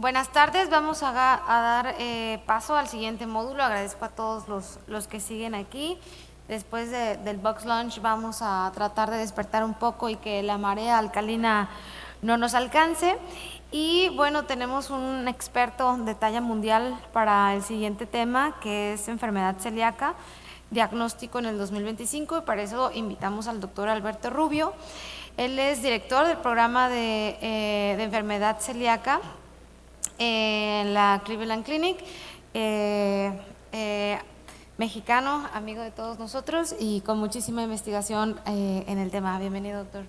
Buenas tardes, vamos a dar paso al siguiente módulo. Agradezco a todos los que siguen aquí. Después del box lunch vamos a tratar de despertar un poco y que la marea alcalina no nos alcance. Y bueno, tenemos un experto de talla mundial para el siguiente tema, que es enfermedad celíaca, diagnóstico en el 2025, y para eso invitamos al doctor Alberto Rubio. Él es director del programa de enfermedad celíaca en la Cleveland Clinic, mexicano, amigo de todos nosotros y con muchísima investigación en el tema. Bienvenido, doctor.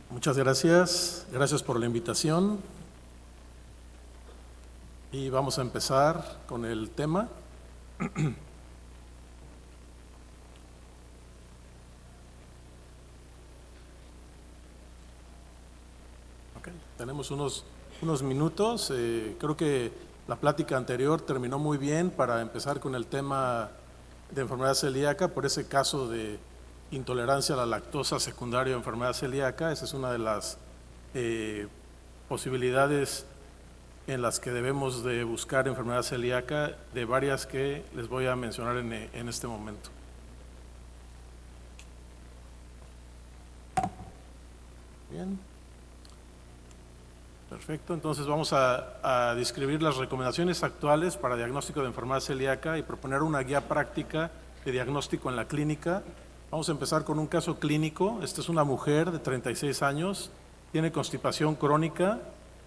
Muchas gracias, gracias por la invitación y vamos a empezar con el tema. Tenemos unos minutos. Creo que la plática anterior terminó muy bien para empezar con el tema de enfermedad celíaca, por ese caso de intolerancia a la lactosa secundaria a enfermedad celíaca. Esa es una de las posibilidades en las que debemos de buscar enfermedad celíaca, de varias que les voy a mencionar en este momento. Bien. Perfecto, entonces vamos a describir las recomendaciones actuales para diagnóstico de enfermedad celíaca y proponer una guía práctica de diagnóstico en la clínica. Vamos a empezar con un caso clínico. Esta es una mujer de 36 años, tiene constipación crónica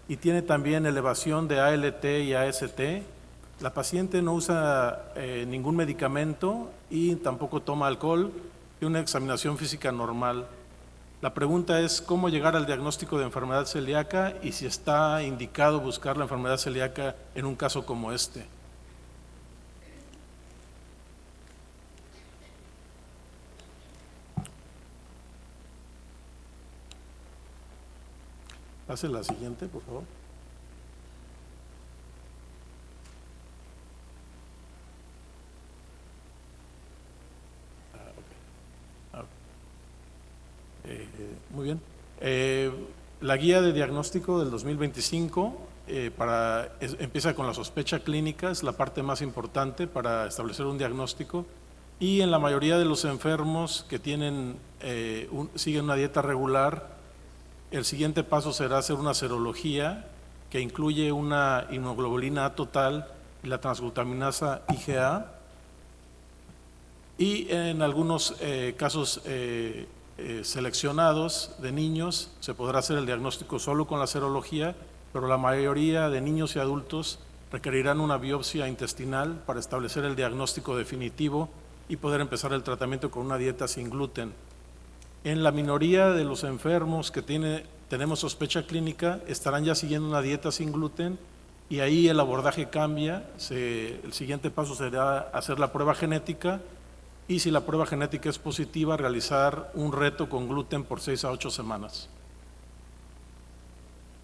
y tiene también elevación de ALT y AST. La paciente no usa ningún medicamento y tampoco toma alcohol, y una examinación física normal. La pregunta es cómo llegar al diagnóstico de enfermedad celíaca y si está indicado buscar la enfermedad celíaca en un caso como este. Pase la siguiente, por favor. Muy bien. La guía de diagnóstico del 2025 empieza con la sospecha clínica, es la parte más importante para establecer un diagnóstico, y en la mayoría de los enfermos que siguen una dieta regular, el siguiente paso será hacer una serología que incluye una inmunoglobulina A total y la transglutaminasa IgA, y en algunos casos seleccionados de niños se podrá hacer el diagnóstico solo con la serología, pero la mayoría de niños y adultos requerirán una biopsia intestinal para establecer el diagnóstico definitivo y poder empezar el tratamiento con una dieta sin gluten. En la minoría de los enfermos que tenemos sospecha clínica estarán ya siguiendo una dieta sin gluten, y ahí el abordaje cambia. El siguiente paso será hacer la prueba genética, y si la prueba genética es positiva, realizar un reto con gluten por 6 a 8 semanas.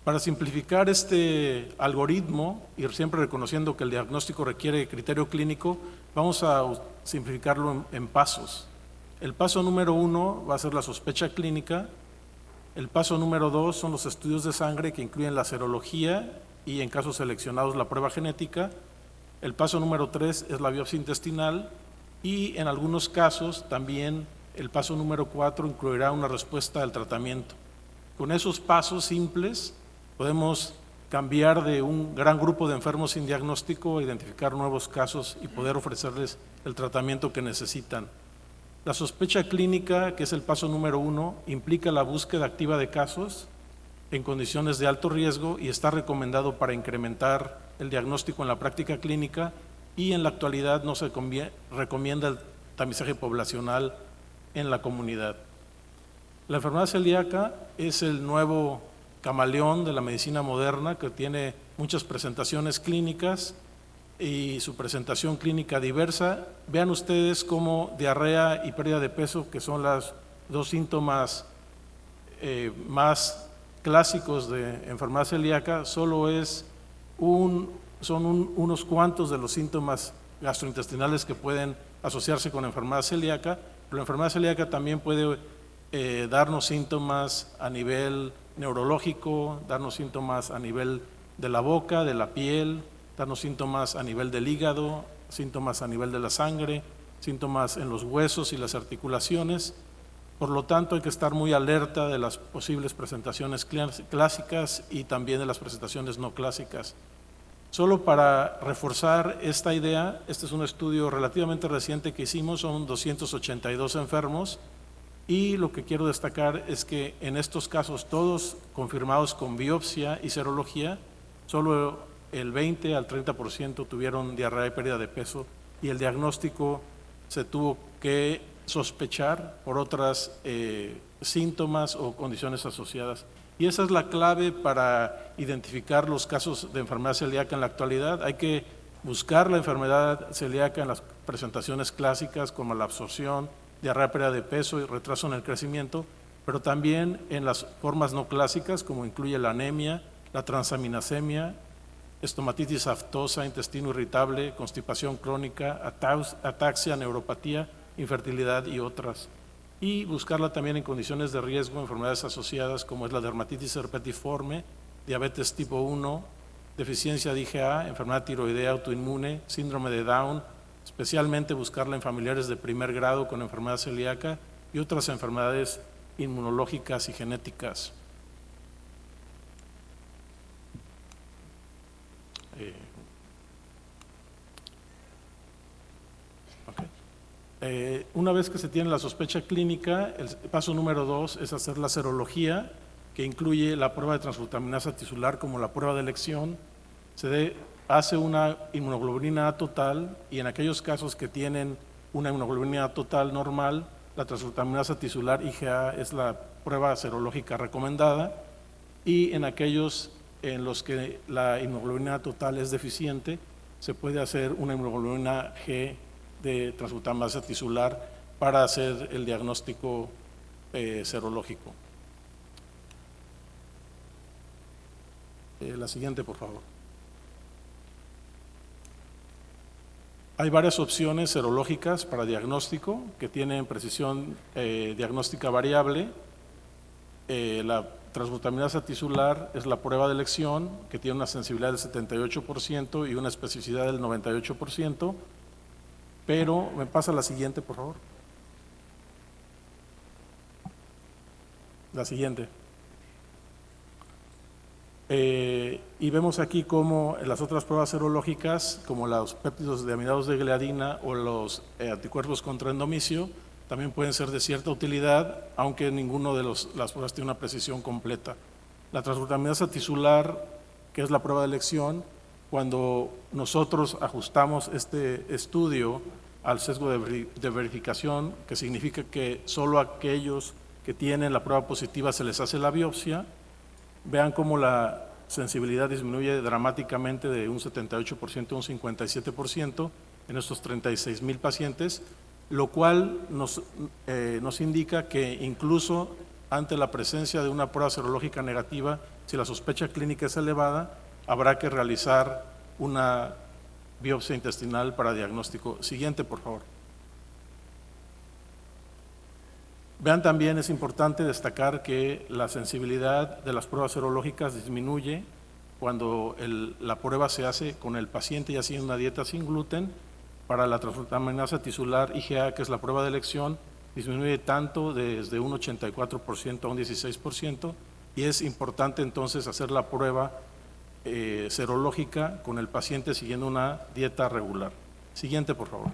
Para simplificar este algoritmo, y siempre reconociendo que el diagnóstico requiere criterio clínico, vamos a simplificarlo en pasos. El paso número 1 va a ser la sospecha clínica. El paso número 2 son los estudios de sangre, que incluyen la serología y, en casos seleccionados, la prueba genética. El paso número 3 es la biopsia intestinal, y en algunos casos también el paso número 4 incluirá una respuesta al tratamiento. Con esos pasos simples podemos cambiar de un gran grupo de enfermos sin diagnóstico, identificar nuevos casos y poder ofrecerles el tratamiento que necesitan. La sospecha clínica, que es el paso número 1, implica la búsqueda activa de casos en condiciones de alto riesgo y está recomendado para incrementar el diagnóstico en la práctica clínica, y en la actualidad no se recomienda el tamizaje poblacional en la comunidad. La enfermedad celíaca es el nuevo camaleón de la medicina moderna, que tiene muchas presentaciones clínicas y su presentación clínica diversa. Vean ustedes cómo diarrea y pérdida de peso, que son los dos síntomas más clásicos de enfermedad celíaca, solo son unos cuantos de los síntomas gastrointestinales que pueden asociarse con enfermedad celíaca, pero la enfermedad celíaca también puede darnos síntomas a nivel neurológico, darnos síntomas a nivel de la boca, de la piel, darnos síntomas a nivel del hígado, síntomas a nivel de la sangre, síntomas en los huesos y las articulaciones. Por lo tanto, hay que estar muy alerta de las posibles presentaciones clásicas y también de las presentaciones no clásicas. Solo para reforzar esta idea, este es un estudio relativamente reciente que hicimos, son 282 enfermos, y lo que quiero destacar es que en estos casos, todos confirmados con biopsia y serología, solo el 20 al 30% tuvieron diarrea y pérdida de peso, y el diagnóstico se tuvo que sospechar por otras síntomas o condiciones asociadas. Y esa es la clave para identificar los casos de enfermedad celíaca en la actualidad. Hay que buscar la enfermedad celíaca en las presentaciones clásicas como la absorción, diarrea, pérdida de peso y retraso en el crecimiento, pero también en las formas no clásicas como incluye la anemia, la transaminasemia, estomatitis aftosa, intestino irritable, constipación crónica, ataxia, neuropatía, infertilidad y otras. Y buscarla también en condiciones de riesgo, enfermedades asociadas como es la dermatitis herpetiforme, diabetes tipo 1, deficiencia de IgA, enfermedad tiroidea autoinmune, síndrome de Down, especialmente buscarla en familiares de primer grado con enfermedad celíaca y otras enfermedades inmunológicas y genéticas. Una vez que se tiene la sospecha clínica, el paso número 2 es hacer la serología, que incluye la prueba de transglutaminasa tisular como la prueba de elección. Hace una inmunoglobulina A total, y en aquellos casos que tienen una inmunoglobulina A total normal, la transglutaminasa tisular IgA es la prueba serológica recomendada, y en aquellos en los que la inmunoglobulina A total es deficiente, se puede hacer una inmunoglobulina G de transglutaminasa tisular para hacer el diagnóstico serológico. La siguiente, por favor. Hay varias opciones serológicas para diagnóstico que tienen precisión diagnóstica variable. La transglutaminasa tisular es la prueba de elección, que tiene una sensibilidad del 78% y una especificidad del 98%. Pero, me pasa la siguiente, por favor. La siguiente. Y vemos aquí cómo las otras pruebas serológicas, como los péptidos de amidados de gliadina o los anticuerpos contra endomicio, también pueden ser de cierta utilidad, aunque ninguno de las pruebas tiene una precisión completa. La transglutaminasa tisular, que es la prueba de elección, cuando nosotros ajustamos este estudio al sesgo de verificación, que significa que solo aquellos que tienen la prueba positiva se les hace la biopsia, vean cómo la sensibilidad disminuye dramáticamente de un 78% a un 57% en estos 36,000 pacientes, lo cual nos indica que incluso ante la presencia de una prueba serológica negativa, si la sospecha clínica es elevada, habrá que realizar una biopsia intestinal para diagnóstico. Siguiente, por favor. Vean también, es importante destacar que la sensibilidad de las pruebas serológicas disminuye cuando la prueba se hace con el paciente y haciendo una dieta sin gluten. Para la transglutaminasa tisular IgA, que es la prueba de elección, disminuye tanto desde un 84% a un 16%, y es importante entonces hacer la prueba serológica con el paciente siguiendo una dieta regular. Siguiente, por favor.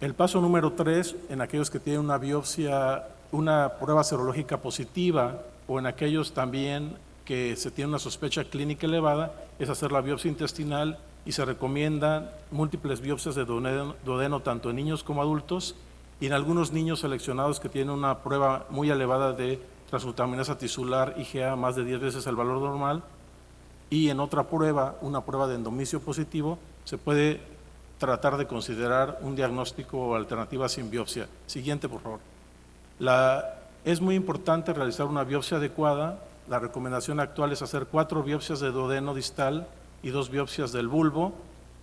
El paso número 3, en aquellos que tienen una biopsia, una prueba serológica positiva, o en aquellos también que se tiene una sospecha clínica elevada, es hacer la biopsia intestinal, y se recomiendan múltiples biopsias de duodeno tanto en niños como adultos, y en algunos niños seleccionados que tienen una prueba muy elevada de transglutaminasa tisular IgA, más de 10 veces el valor normal, y en otra prueba, una prueba de endomicio positivo, se puede tratar de considerar un diagnóstico o alternativa sin biopsia. Siguiente, por favor. Es muy importante realizar una biopsia adecuada. La recomendación actual es hacer 4 biopsias de duodeno distal y 2 biopsias del bulbo.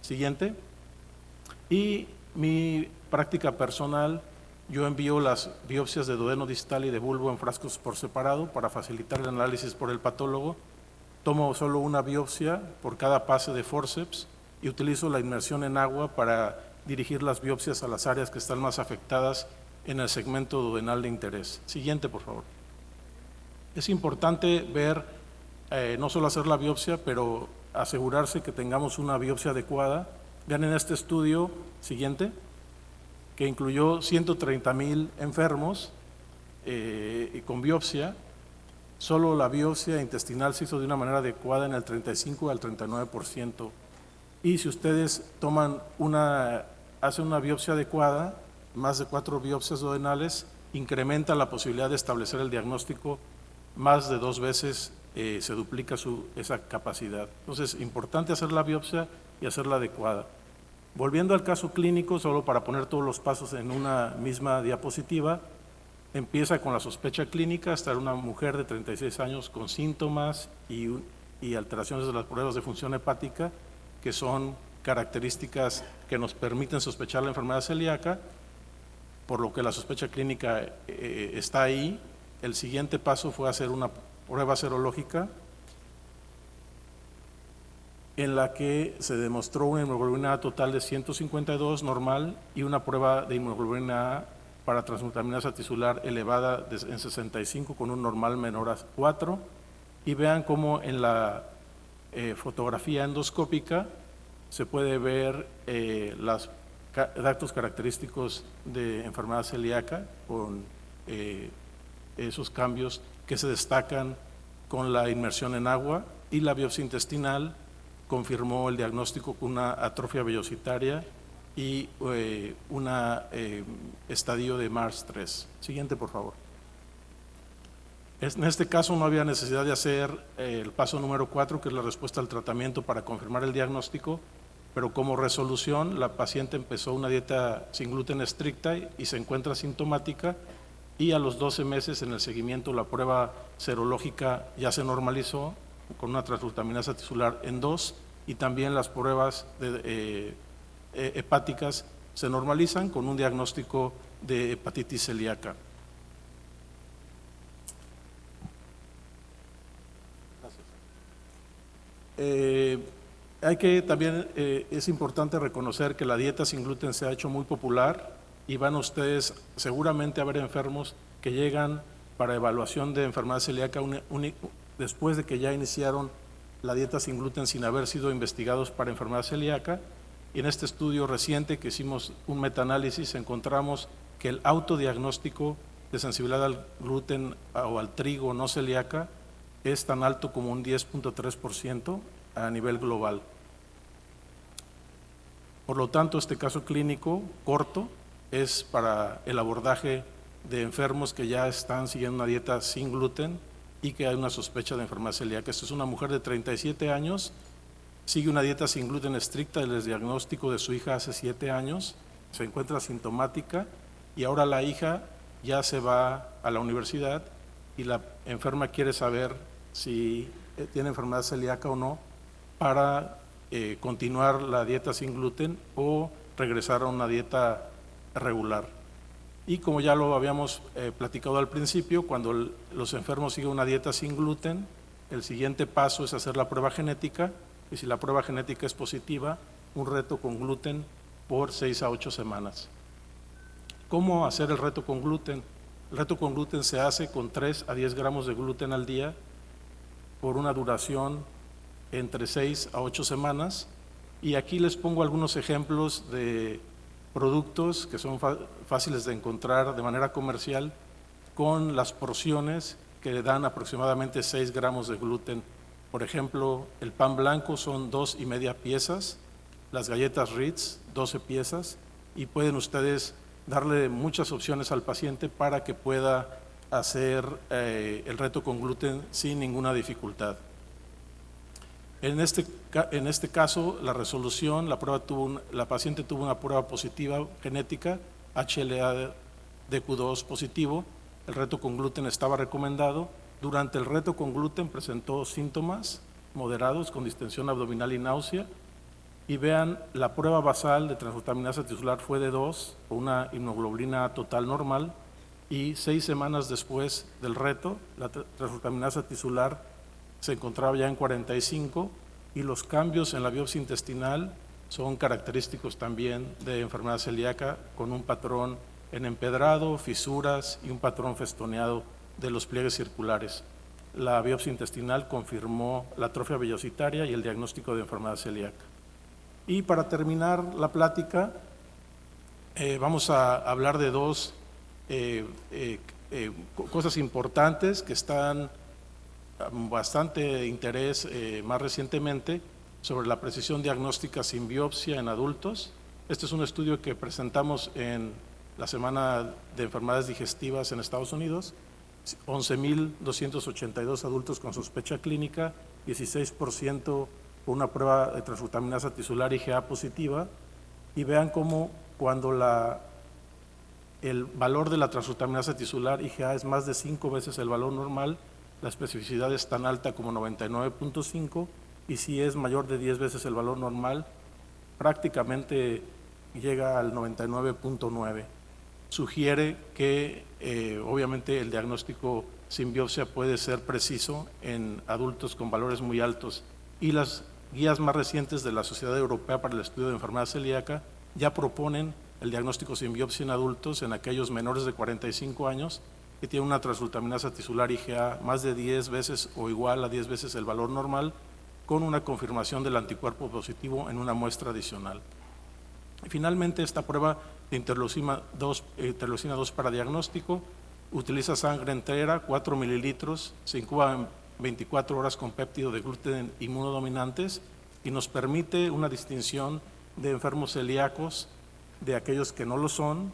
Siguiente. Y mi práctica personal Yo envío las biopsias de duodeno distal y de bulbo en frascos por separado para facilitar el análisis por el patólogo. Tomo solo una biopsia por cada pase de forceps y utilizo la inmersión en agua para dirigir las biopsias a las áreas que están más afectadas en el segmento duodenal de interés. Siguiente, por favor. Es importante ver, no solo hacer la biopsia, pero asegurarse que tengamos una biopsia adecuada. Vean en este estudio, siguiente, que incluyó 130,000 enfermos con biopsia. Solo la biopsia intestinal se hizo de una manera adecuada en el 35 al 39%. Y si ustedes hacen una biopsia adecuada, más de 4 biopsias duodenales, incrementa la posibilidad de establecer el diagnóstico más de 2 veces, se duplica esa capacidad. Entonces, importante hacer la biopsia y hacerla adecuada. Volviendo al caso clínico, solo para poner todos los pasos en una misma diapositiva, empieza con la sospecha clínica, hasta una mujer de 36 años con síntomas y alteraciones de las pruebas de función hepática, que son características que nos permiten sospechar la enfermedad celíaca, por lo que la sospecha clínica está ahí. El siguiente paso fue hacer una prueba serológica en la que se demostró una hemoglobina A total de 152 normal y una prueba de hemoglobina A para transglutaminasa tisular elevada en 65 con un normal menor a 4. Y vean cómo en la fotografía endoscópica se puede ver los datos característicos de enfermedad celíaca con esos cambios que se destacan con la inmersión en agua, y la biopsia intestinal confirmó el diagnóstico con una atrofia vellositaria y un estadio de Mars 3. Siguiente, por favor. En este caso no había necesidad de hacer el paso número 4, que es la respuesta al tratamiento para confirmar el diagnóstico, pero como resolución la paciente empezó una dieta sin gluten estricta y se encuentra sintomática, y a los 12 meses en el seguimiento la prueba serológica ya se normalizó con una transglutaminasa tisular en 2, y también las pruebas hepáticas se normalizan con un diagnóstico de hepatitis celíaca. Es importante reconocer que la dieta sin gluten se ha hecho muy popular, y van ustedes seguramente a ver enfermos que llegan para evaluación de enfermedad celíaca después de que ya iniciaron la dieta sin gluten sin haber sido investigados para enfermedad celíaca. Y en este estudio reciente que hicimos un metaanálisis, encontramos que el autodiagnóstico de sensibilidad al gluten o al trigo no celíaca es tan alto como un 10.3% a nivel global. Por lo tanto, este caso clínico corto es para el abordaje de enfermos que ya están siguiendo una dieta sin gluten y que hay una sospecha de enfermedad celíaca. Esta es una mujer de 37 años, sigue una dieta sin gluten estricta desde el diagnóstico de su hija hace 7 años, se encuentra sintomática, y ahora la hija ya se va a la universidad y la enferma quiere saber si tiene enfermedad celíaca o no para continuar la dieta sin gluten o regresar a una dieta regular. Y como ya lo habíamos platicado al principio, cuando los enfermos siguen una dieta sin gluten, el siguiente paso es hacer la prueba genética, y si la prueba genética es positiva, un reto con gluten por 6 a 8 semanas. ¿Cómo hacer el reto con gluten? El reto con gluten se hace con 3 a 10 gramos de gluten al día por una duración entre 6 a 8 semanas, y aquí les pongo algunos ejemplos de productos que son fáciles de encontrar de manera comercial con las porciones que dan aproximadamente 6 gramos de gluten. Por ejemplo, el pan blanco son 2,5 piezas, las galletas Ritz 12 piezas, y pueden ustedes darle muchas opciones al paciente para que pueda hacer el reto con gluten sin ninguna dificultad. En este caso, la resolución, la paciente tuvo una prueba positiva genética, HLA-DQ2 positivo. El reto con gluten estaba recomendado. Durante el reto con gluten presentó síntomas moderados con distensión abdominal y náusea. y vean, la prueba basal de transglutaminasa tisular fue de 2, o una inmunoglobulina total normal, y 6 semanas después del reto, la transglutaminasa tisular se encontraba ya en 45, y los cambios en la biopsia intestinal son característicos también de enfermedad celíaca, con un patrón en empedrado, fisuras y un patrón festoneado de los pliegues circulares. La biopsia intestinal confirmó la atrofia vellositaria y el diagnóstico de enfermedad celíaca. Y para terminar la plática, vamos a hablar de dos cosas importantes que están bastante interés más recientemente sobre la precisión diagnóstica sin biopsia en adultos. Este es un estudio que presentamos en la Semana de Enfermedades Digestivas en Estados Unidos. 11.282 adultos con sospecha clínica, 16% con una prueba de transglutaminasa tisular IgA positiva, y vean cómo cuando el valor de la transglutaminasa tisular IgA es más de 5 veces el valor normal, la especificidad es tan alta como 99.5, y si es mayor de 10 veces el valor normal, prácticamente llega al 99.9. Sugiere que obviamente el diagnóstico sin biopsia puede ser preciso en adultos con valores muy altos, y las guías más recientes de la Sociedad Europea para el Estudio de Enfermedad Celíaca ya proponen el diagnóstico sin biopsia en adultos en aquellos menores de 45 años que tienen una transglutaminasa tisular IgA más de 10 veces o igual a 10 veces el valor normal, con una confirmación del anticuerpo positivo en una muestra adicional. Y finalmente, esta prueba de interleucina 2 para diagnóstico utiliza sangre entera, 4 mililitros, se incuba en 24 horas con péptido de gluten inmunodominantes y nos permite una distinción de enfermos celíacos de aquellos que no lo son,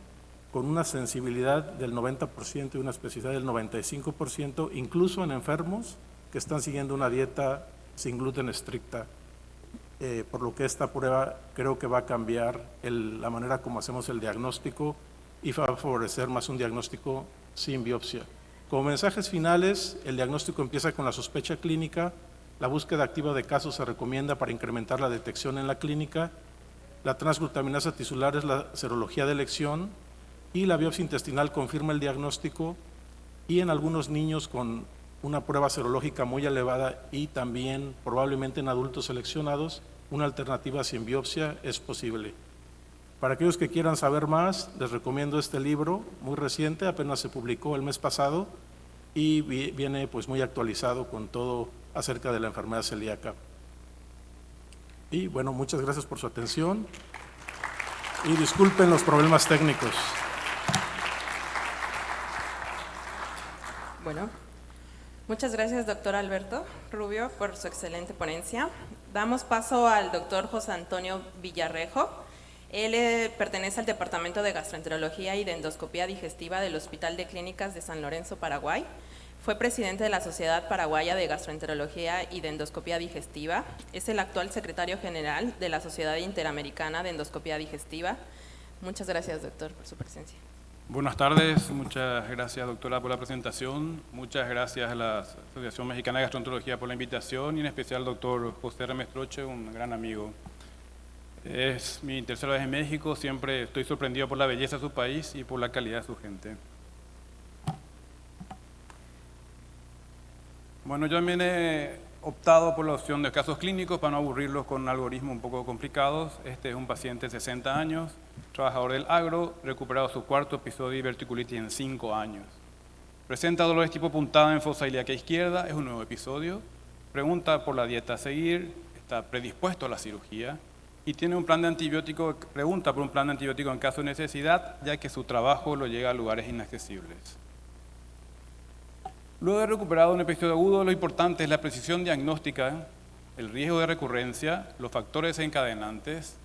con una sensibilidad del 90% y una especificidad del 95%, incluso en enfermos que están siguiendo una dieta sin gluten estricta. Por lo que esta prueba creo que va a cambiar la manera como hacemos el diagnóstico y va a favorecer más un diagnóstico sin biopsia. Como mensajes finales, el diagnóstico empieza con la sospecha clínica, la búsqueda activa de casos se recomienda para incrementar la detección en la clínica, la transglutaminasa tisular es la serología de elección y la biopsia intestinal confirma el diagnóstico, y en algunos niños con una prueba serológica muy elevada y también probablemente en adultos seleccionados, una alternativa sin biopsia es posible. Para aquellos que quieran saber más, les recomiendo este libro muy reciente, apenas se publicó el mes pasado y viene pues muy actualizado con todo acerca de la enfermedad celíaca. Y bueno, muchas gracias por su atención y disculpen los problemas técnicos. Bueno, muchas gracias, doctor Alberto Rubio, por su excelente ponencia. Damos paso al doctor José Antonio Villarrejo. Él pertenece al Departamento de Gastroenterología y de Endoscopía Digestiva del Hospital de Clínicas de San Lorenzo, Paraguay. Fue presidente de la Sociedad Paraguaya de Gastroenterología y de Endoscopía Digestiva. Es el actual secretario general de la Sociedad Interamericana de Endoscopía Digestiva. Muchas gracias, doctor, por su presencia. Buenas tardes, muchas gracias, doctora, por la presentación. Muchas gracias a la Asociación Mexicana de Gastroenterología por la invitación y en especial al doctor José Remestroche, un gran amigo. Es mi tercera vez en México, siempre estoy sorprendido por la belleza de su país y por la calidad de su gente. Bueno, yo también he optado por la opción de casos clínicos para no aburrirlos con algoritmos un poco complicados. Este es un paciente de 60 años, trabajador del agro, recuperado su cuarto episodio de diverticulitis en 5 años. Presenta dolores tipo puntada en fosa ilíaca izquierda, es un nuevo episodio. Pregunta por la dieta a seguir, está predispuesto a la cirugía y tiene un plan de antibiótico, pregunta por un plan de antibiótico en caso de necesidad, ya que su trabajo lo llega a lugares inaccesibles. Luego de recuperado un episodio agudo, lo importante es la precisión diagnóstica, el riesgo de recurrencia, los factores desencadenantes,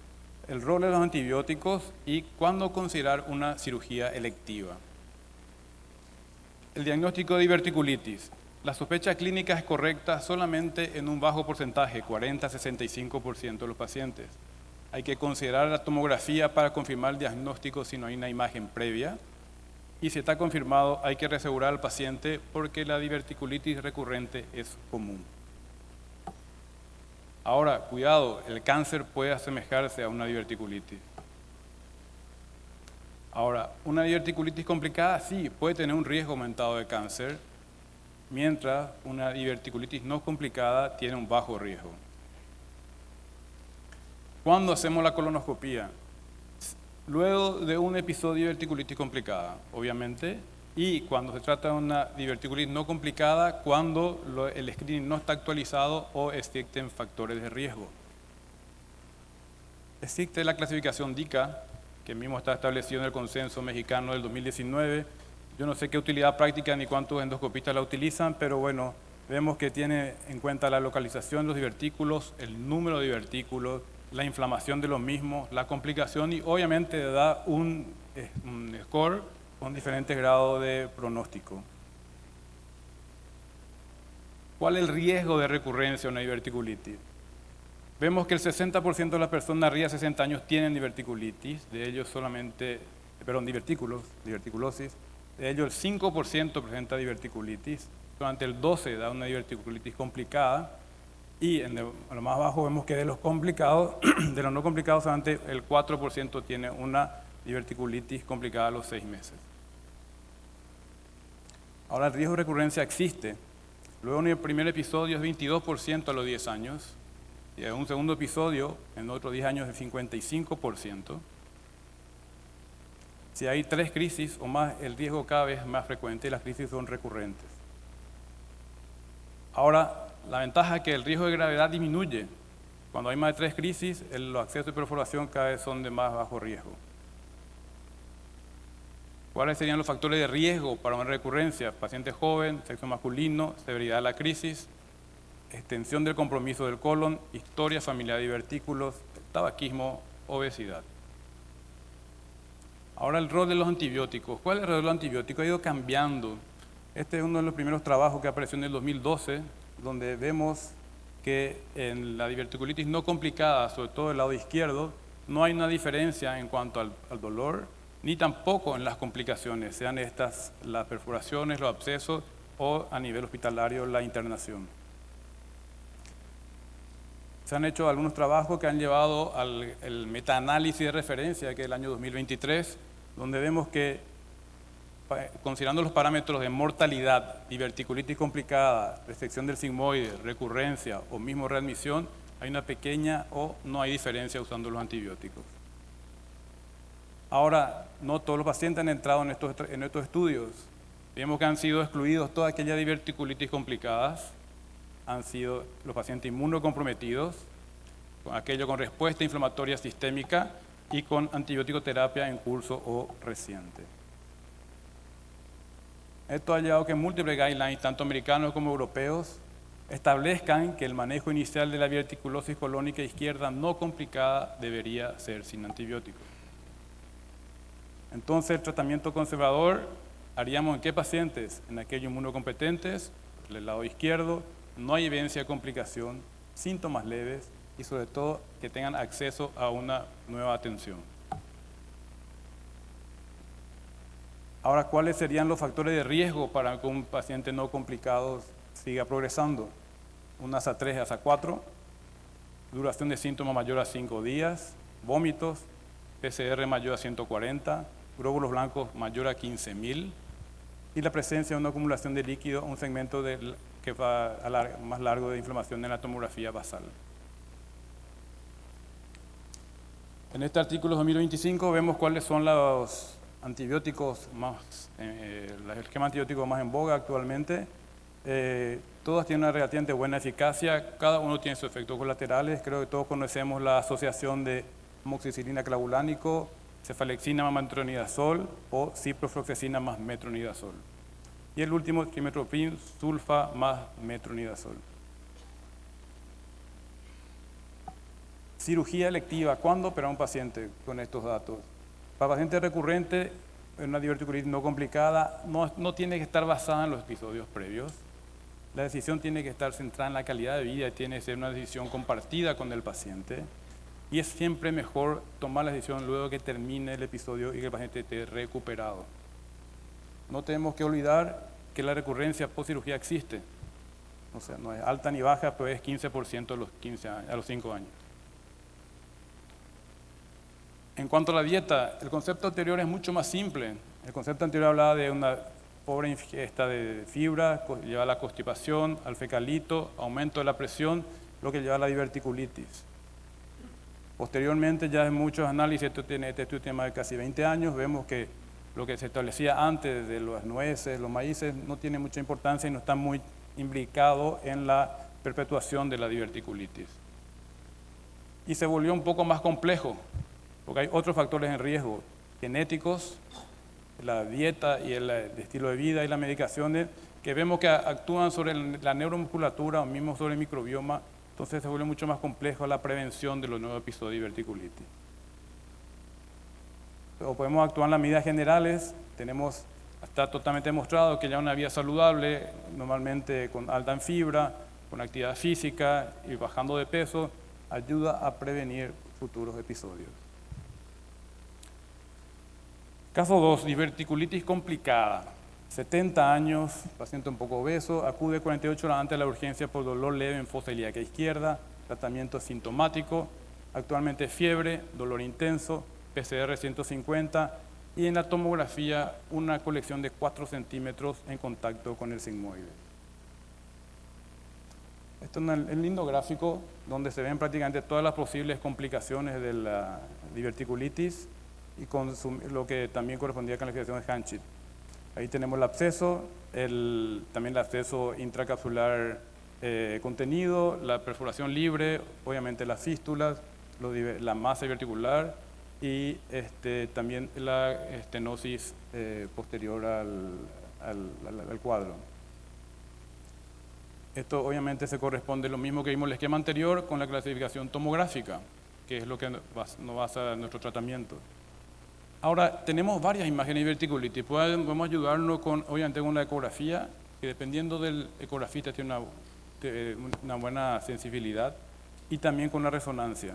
el rol de los antibióticos y cuándo considerar una cirugía electiva. El diagnóstico de diverticulitis. La sospecha clínica es correcta solamente en un bajo porcentaje, 40-65% de los pacientes. Hay que considerar la tomografía para confirmar el diagnóstico si no hay una imagen previa. Y si está confirmado, hay que reasegurar al paciente porque la diverticulitis recurrente es común. Ahora, cuidado, el cáncer puede asemejarse a una diverticulitis. Ahora, una diverticulitis complicada sí puede tener un riesgo aumentado de cáncer, mientras una diverticulitis no complicada tiene un bajo riesgo. ¿Cuándo hacemos la colonoscopía? Luego de un episodio de diverticulitis complicada, obviamente, y cuando se trata de una diverticulitis no complicada, cuando el screening no está actualizado o existen factores de riesgo. Existe la clasificación DICA, que mismo está establecido en el Consenso Mexicano del 2019. Yo no sé qué utilidad práctica ni cuántos endoscopistas la utilizan, pero bueno, vemos que tiene en cuenta la localización de los divertículos, el número de divertículos, la inflamación de los mismos, la complicación y obviamente da un score con diferentes grados de pronóstico. ¿Cuál es el riesgo de recurrencia de una diverticulitis? Vemos que el 60% de las personas arriba de 60 años tienen diverticulitis, de ellos diverticulosis, de ellos el 5% presenta diverticulitis, durante el 12% da una diverticulitis complicada, y a lo más abajo vemos que de los complicados, de los no complicados, solamente el 4% tiene una diverticulitis complicada a los 6 meses. Ahora, el riesgo de recurrencia existe. Luego, en el primer episodio es 22% a los 10 años, y en un segundo episodio, en otros 10 años, es 55%. Si hay 3 crisis o más, el riesgo cada vez es más frecuente y las crisis son recurrentes. Ahora, la ventaja es que el riesgo de gravedad disminuye. Cuando hay más de 3 crisis, los accesos de perforación cada vez son de más bajo riesgo. ¿Cuáles serían los factores de riesgo para una recurrencia? Paciente joven, sexo masculino, severidad de la crisis, extensión del compromiso del colon, historia familiar de divertículos, tabaquismo, obesidad. Ahora el rol de los antibióticos. ¿Cuál es el rol de los antibióticos? Ha ido cambiando. Este es uno de los primeros trabajos que apareció en el 2012, donde vemos que en la diverticulitis no complicada, sobre todo el lado izquierdo, no hay una diferencia en cuanto al dolor, ni tampoco en las complicaciones, sean estas las perforaciones, los abscesos o a nivel hospitalario la internación. Se han hecho algunos trabajos que han llevado al metaanálisis de referencia, que es el año 2023, donde vemos que, considerando los parámetros de mortalidad, diverticulitis complicada, resección del sigmoide, recurrencia o mismo readmisión, hay una pequeña o no hay diferencia usando los antibióticos. Ahora, no todos los pacientes han entrado en estos estudios. Vemos que han sido excluidos todas aquellas diverticulitis complicadas, han sido los pacientes inmunocomprometidos, aquellos con respuesta inflamatoria sistémica y con antibiótico-terapia en curso o reciente. Esto ha llevado a que múltiples guidelines, tanto americanos como europeos, establezcan que el manejo inicial de la diverticulosis colónica izquierda no complicada debería ser sin antibióticos. Entonces, el tratamiento conservador haríamos en qué pacientes? En aquellos inmunocompetentes, del lado izquierdo, no hay evidencia de complicación, síntomas leves y sobre todo que tengan acceso a una nueva atención. Ahora, ¿cuáles serían los factores de riesgo para que un paciente no complicado siga progresando? Un ASA3, ASA4, duración de síntomas mayor a 5 días, vómitos, PCR mayor a 140, glóbulos blancos mayor a 15.000 y la presencia de una acumulación de líquido, un segmento que va más largo de inflamación en la tomografía basal. En este artículo 2025 vemos cuáles son los antibióticos el esquema antibiótico más en boga actualmente. Todos tienen una relativamente buena eficacia, cada uno tiene sus efectos colaterales. Creo que todos conocemos la asociación de amoxicilina clavulánico, cefalexina más metronidazol o ciprofloxacina más metronidazol. Y el último, trimethoprim, sulfa más metronidazol. Cirugía electiva. ¿Cuándo operar a un paciente con estos datos? Para pacientes recurrentes, una diverticulitis no complicada no tiene que estar basada en los episodios previos. La decisión tiene que estar centrada en la calidad de vida y tiene que ser una decisión compartida con el paciente. Y es siempre mejor tomar la decisión luego que termine el episodio y que el paciente esté recuperado. No tenemos que olvidar que la recurrencia post cirugía existe. O sea, no es alta ni baja, pero es 15% a los 5 años. En cuanto a la dieta, el concepto anterior es mucho más simple. El concepto anterior hablaba de una pobre ingesta de fibra, lleva a la constipación, al fecalito, aumento de la presión, lo que lleva a la diverticulitis. Posteriormente, ya en muchos análisis, este estudio más de casi 20 años, vemos que lo que se establecía antes de las nueces, los maíces, no tiene mucha importancia y no está muy implicado en la perpetuación de la diverticulitis. Y se volvió un poco más complejo, porque hay otros factores en riesgo, genéticos, la dieta y el estilo de vida y las medicaciones, que vemos que actúan sobre la neuromusculatura o mismo sobre el microbioma. Entonces se vuelve mucho más complejo la prevención de los nuevos episodios de diverticulitis. O podemos actuar en las medidas generales. Está totalmente demostrado que ya una vida saludable, normalmente con alta en fibra, con actividad física y bajando de peso, ayuda a prevenir futuros episodios. Caso 2, diverticulitis complicada. 70 años, paciente un poco obeso, acude 48 horas antes a la urgencia por dolor leve en fosa ilíaca izquierda, tratamiento sintomático, actualmente fiebre, dolor intenso, PCR 150 y en la tomografía una colección de 4 centímetros en contacto con el sigmoide. Esto es un lindo gráfico donde se ven prácticamente todas las posibles complicaciones de la diverticulitis y con lo que también correspondía a la calificación de Hanchett. Ahí tenemos el absceso, también el absceso intracapsular contenido, la perforación libre, obviamente las fístulas, la masa diverticular y también la estenosis posterior al cuadro. Esto obviamente se corresponde lo mismo que vimos en el esquema anterior con la clasificación tomográfica, que es lo que nos basa en nuestro tratamiento. Ahora, tenemos varias imágenes de diverticulitis. Podemos ayudarnos obviamente con la ecografía, que dependiendo del ecografista tiene una buena sensibilidad, y también con la resonancia.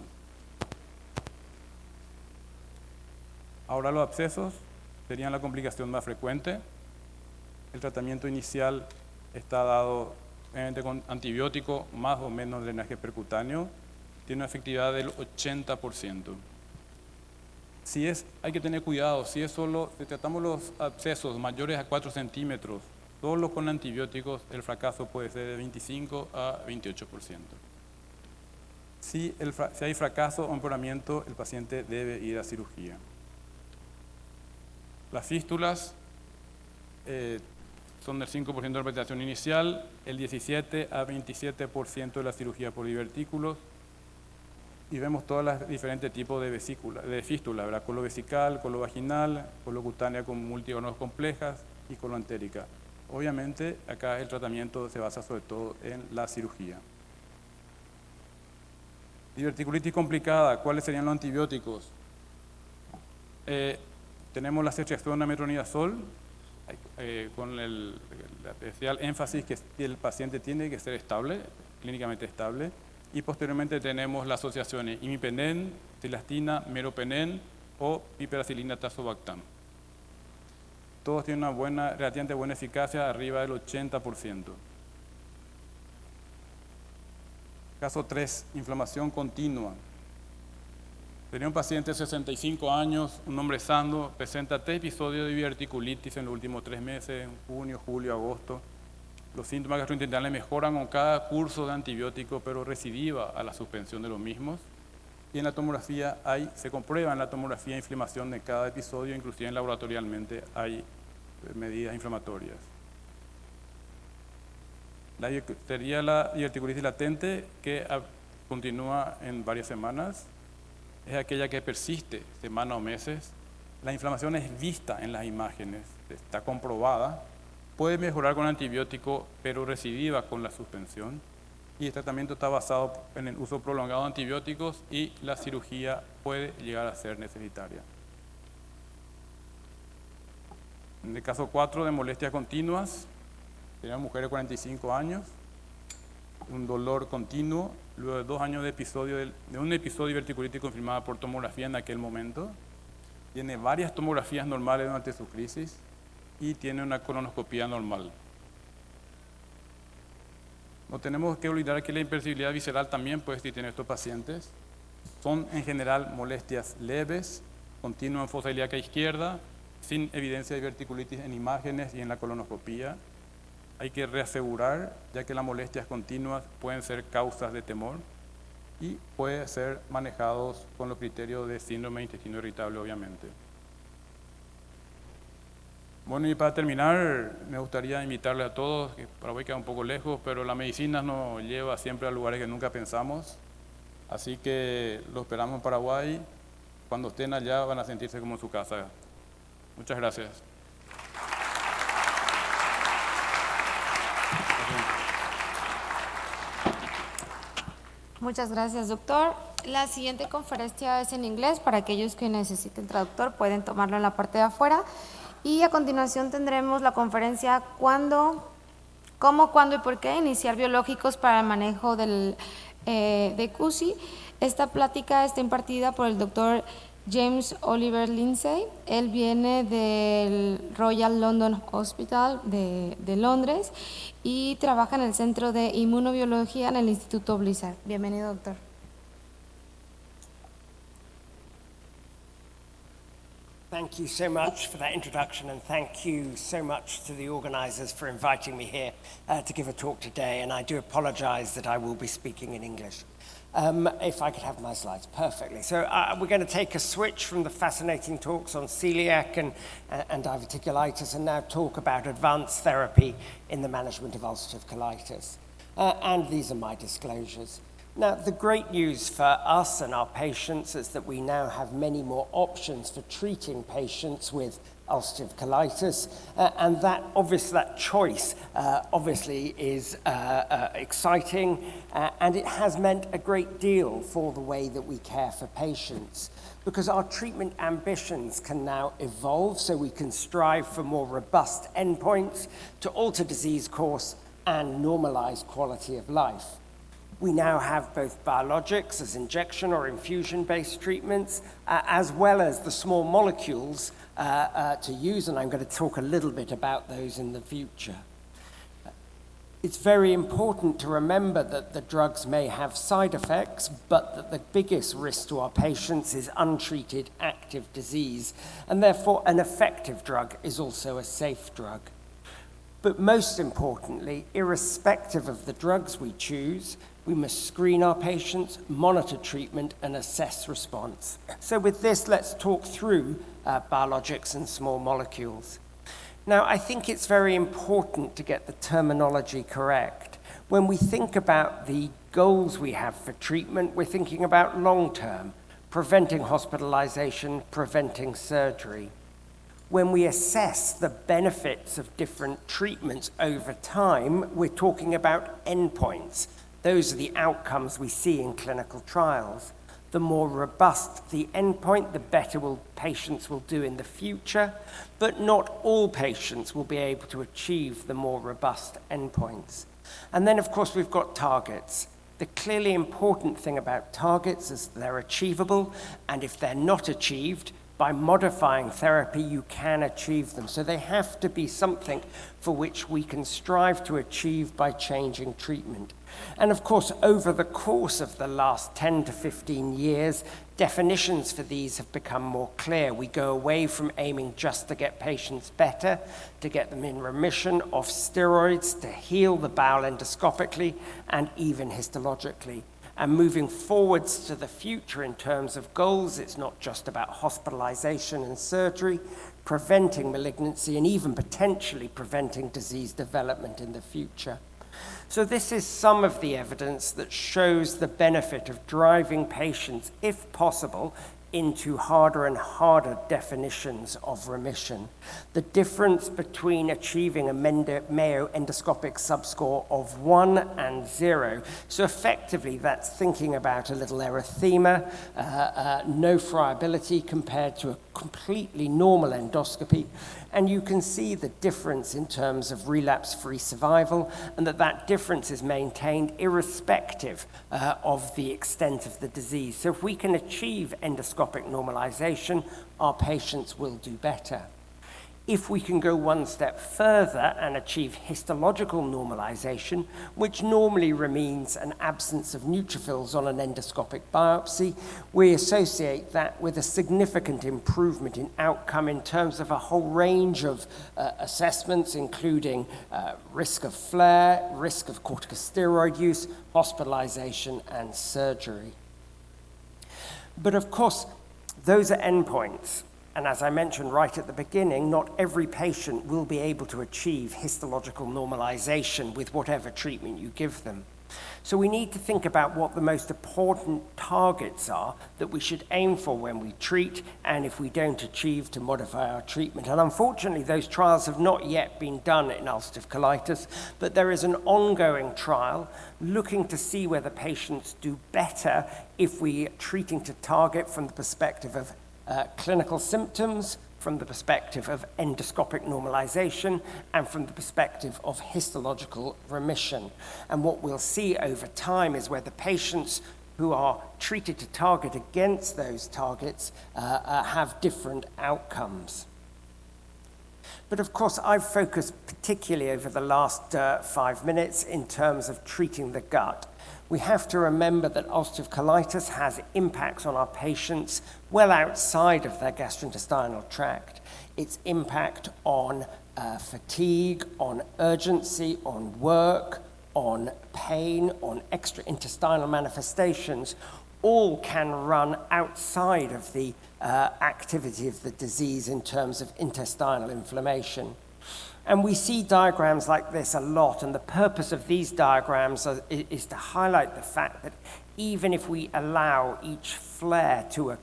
Ahora los abscesos serían la complicación más frecuente. El tratamiento inicial está dado obviamente con antibiótico más o menos drenaje percutáneo. Tiene una efectividad del 80%. Hay que tener cuidado, si tratamos los abscesos mayores a 4 centímetros, solo con antibióticos, el fracaso puede ser de 25 a 28%. Si hay fracaso o empeoramiento, el paciente debe ir a cirugía. Las fístulas son del 5% de la presentación inicial, el 17 a 27% de la cirugía por divertículos, y vemos todos los diferentes tipos de fístula, ¿verdad? Colovesical, colovaginal, colocutánea con multiórganos complejas y coloantérica. Obviamente, acá el tratamiento se basa sobre todo en la cirugía. Diverticulitis complicada, ¿cuáles serían los antibióticos? Tenemos la ceftriaxona metronidazol, con el especial énfasis que el paciente tiene que ser estable, clínicamente estable. Y posteriormente tenemos las asociaciones imipenem, cilastina, meropenem o piperacilina tazobactam. Todos tienen una relativamente buena eficacia, arriba del 80%. Caso 3, inflamación continua. Tenía un paciente de 65 años, un hombre sano, presenta 3 episodios de diverticulitis en los últimos 3 meses, en junio, julio, agosto. Los síntomas gastrointestinales mejoran con cada curso de antibiótico, pero recidiva a la suspensión de los mismos. Y en la tomografía se comprueba en la tomografía inflamación de cada episodio, inclusive laboratorialmente hay medidas inflamatorias. Sería la diverticulitis latente que continúa en varias semanas. Es aquella que persiste semanas o meses. La inflamación es vista en las imágenes, está comprobada. Puede mejorar con antibiótico, pero recidiva con la suspensión. Y el tratamiento está basado en el uso prolongado de antibióticos y la cirugía puede llegar a ser necesaria. En el caso 4 de molestias continuas, sería una mujer de 45 años, un dolor continuo, luego de 2 años de un episodio de diverticulitis confirmada por tomografía en aquel momento. Tiene varias tomografías normales durante su crisis y tiene una colonoscopia normal. No tenemos que olvidar que la hipersensibilidad visceral también puede existir en estos pacientes. Son en general molestias leves, continúan en fosa ilíaca izquierda, sin evidencia de diverticulitis en imágenes y en la colonoscopía. Hay que reasegurar, ya que las molestias continuas pueden ser causas de temor y pueden ser manejados con los criterios de síndrome de intestino irritable, obviamente. Bueno, y para terminar, me gustaría invitarle a todos, que Paraguay queda un poco lejos, pero la medicina nos lleva siempre a lugares que nunca pensamos. Así que lo esperamos en Paraguay. Cuando estén allá van a sentirse como en su casa. Muchas gracias. Muchas gracias, doctor. La siguiente conferencia es en inglés. Para aquellos que necesiten traductor, pueden tomarlo en la parte de afuera. Y a continuación tendremos la conferencia cómo, cuándo y por qué iniciar biológicos para el manejo de CUSI. Esta plática está impartida por el doctor James Oliver Lindsay. Él viene del Royal London Hospital de Londres y trabaja en el Centro de Inmunobiología en el Instituto Blizzard. Bienvenido, doctor. Thank you so much for that introduction, and thank you so much to the organisers for inviting me here to give a talk today. And I do apologise that I will be speaking in English. If I could have my slides perfectly. So we're going to take a switch from the fascinating talks on celiac and diverticulitis and now talk about advanced therapy in the management of ulcerative colitis. And these are my disclosures. Now, the great news for us and our patients is that we now have many more options for treating patients with ulcerative colitis, and that choice obviously is exciting, and it has meant a great deal for the way that we care for patients, because our treatment ambitions can now evolve, so we can strive for more robust endpoints to alter disease course and normalize quality of life. We now have both biologics as injection or infusion-based treatments, as well as the small molecules to use, and I'm going to talk a little bit about those in the future. It's very important to remember that the drugs may have side effects, but that the biggest risk to our patients is untreated active disease, and therefore an effective drug is also a safe drug. But most importantly, irrespective of the drugs we choose, we must screen our patients, monitor treatment, and assess response. So with this, let's talk through biologics and small molecules. Now, I think it's very important to get the terminology correct. When we think about the goals we have for treatment, we're thinking about long-term, preventing hospitalization, preventing surgery. When we assess the benefits of different treatments over time, we're talking about endpoints. Those are the outcomes we see in clinical trials. The more robust the endpoint, the better patients will do in the future, but not all patients will be able to achieve the more robust endpoints. And then, of course, we've got targets. The clearly important thing about targets is they're achievable, and if they're not achieved, by modifying therapy, you can achieve them. So they have to be something for which we can strive to achieve by changing treatment. And of course, over the course of the last 10 to 15 years, definitions for these have become more clear. We go away from aiming just to get patients better, to get them in remission, off steroids, to heal the bowel endoscopically and even histologically. And moving forwards to the future in terms of goals, it's not just about hospitalization and surgery, preventing malignancy, and even potentially preventing disease development in the future. So this is some of the evidence that shows the benefit of driving patients, if possible, into harder and harder definitions of remission. The difference between achieving a Mayo endoscopic subscore of 1 and 0. So effectively, that's thinking about a little erythema, no friability compared to a completely normal endoscopy. And you can see the difference in terms of relapse-free survival, and that difference is maintained irrespective of the extent of the disease. So if we can achieve endoscopic normalization, our patients will do better. If we can go one step further and achieve histological normalization, which normally means an absence of neutrophils on an endoscopic biopsy, we associate that with a significant improvement in outcome in terms of a whole range of assessments, including risk of flare, risk of corticosteroid use, hospitalization, and surgery. But of course, those are endpoints. And as I mentioned right at the beginning, not every patient will be able to achieve histological normalization with whatever treatment you give them. So we need to think about what the most important targets are that we should aim for when we treat, and if we don't achieve, to modify our treatment. And unfortunately, those trials have not yet been done in ulcerative colitis, but there is an ongoing trial looking to see whether patients do better if we are treating to target from the perspective of clinical symptoms, from the perspective of endoscopic normalization, and from the perspective of histological remission. And what we'll see over time is whether patients who are treated to target against those targets have different outcomes. But of course, I've focused particularly over the last 5 minutes in terms of treating the gut. We have to remember that ulcerative colitis has impacts on our patients well outside of their gastrointestinal tract. Its impact on fatigue, on urgency, on work, on pain, on extraintestinal manifestations, all can run outside of the activity of the disease in terms of intestinal inflammation. And we see diagrams like this a lot, and the purpose of these diagrams is to highlight the fact that even if we allow each flare to,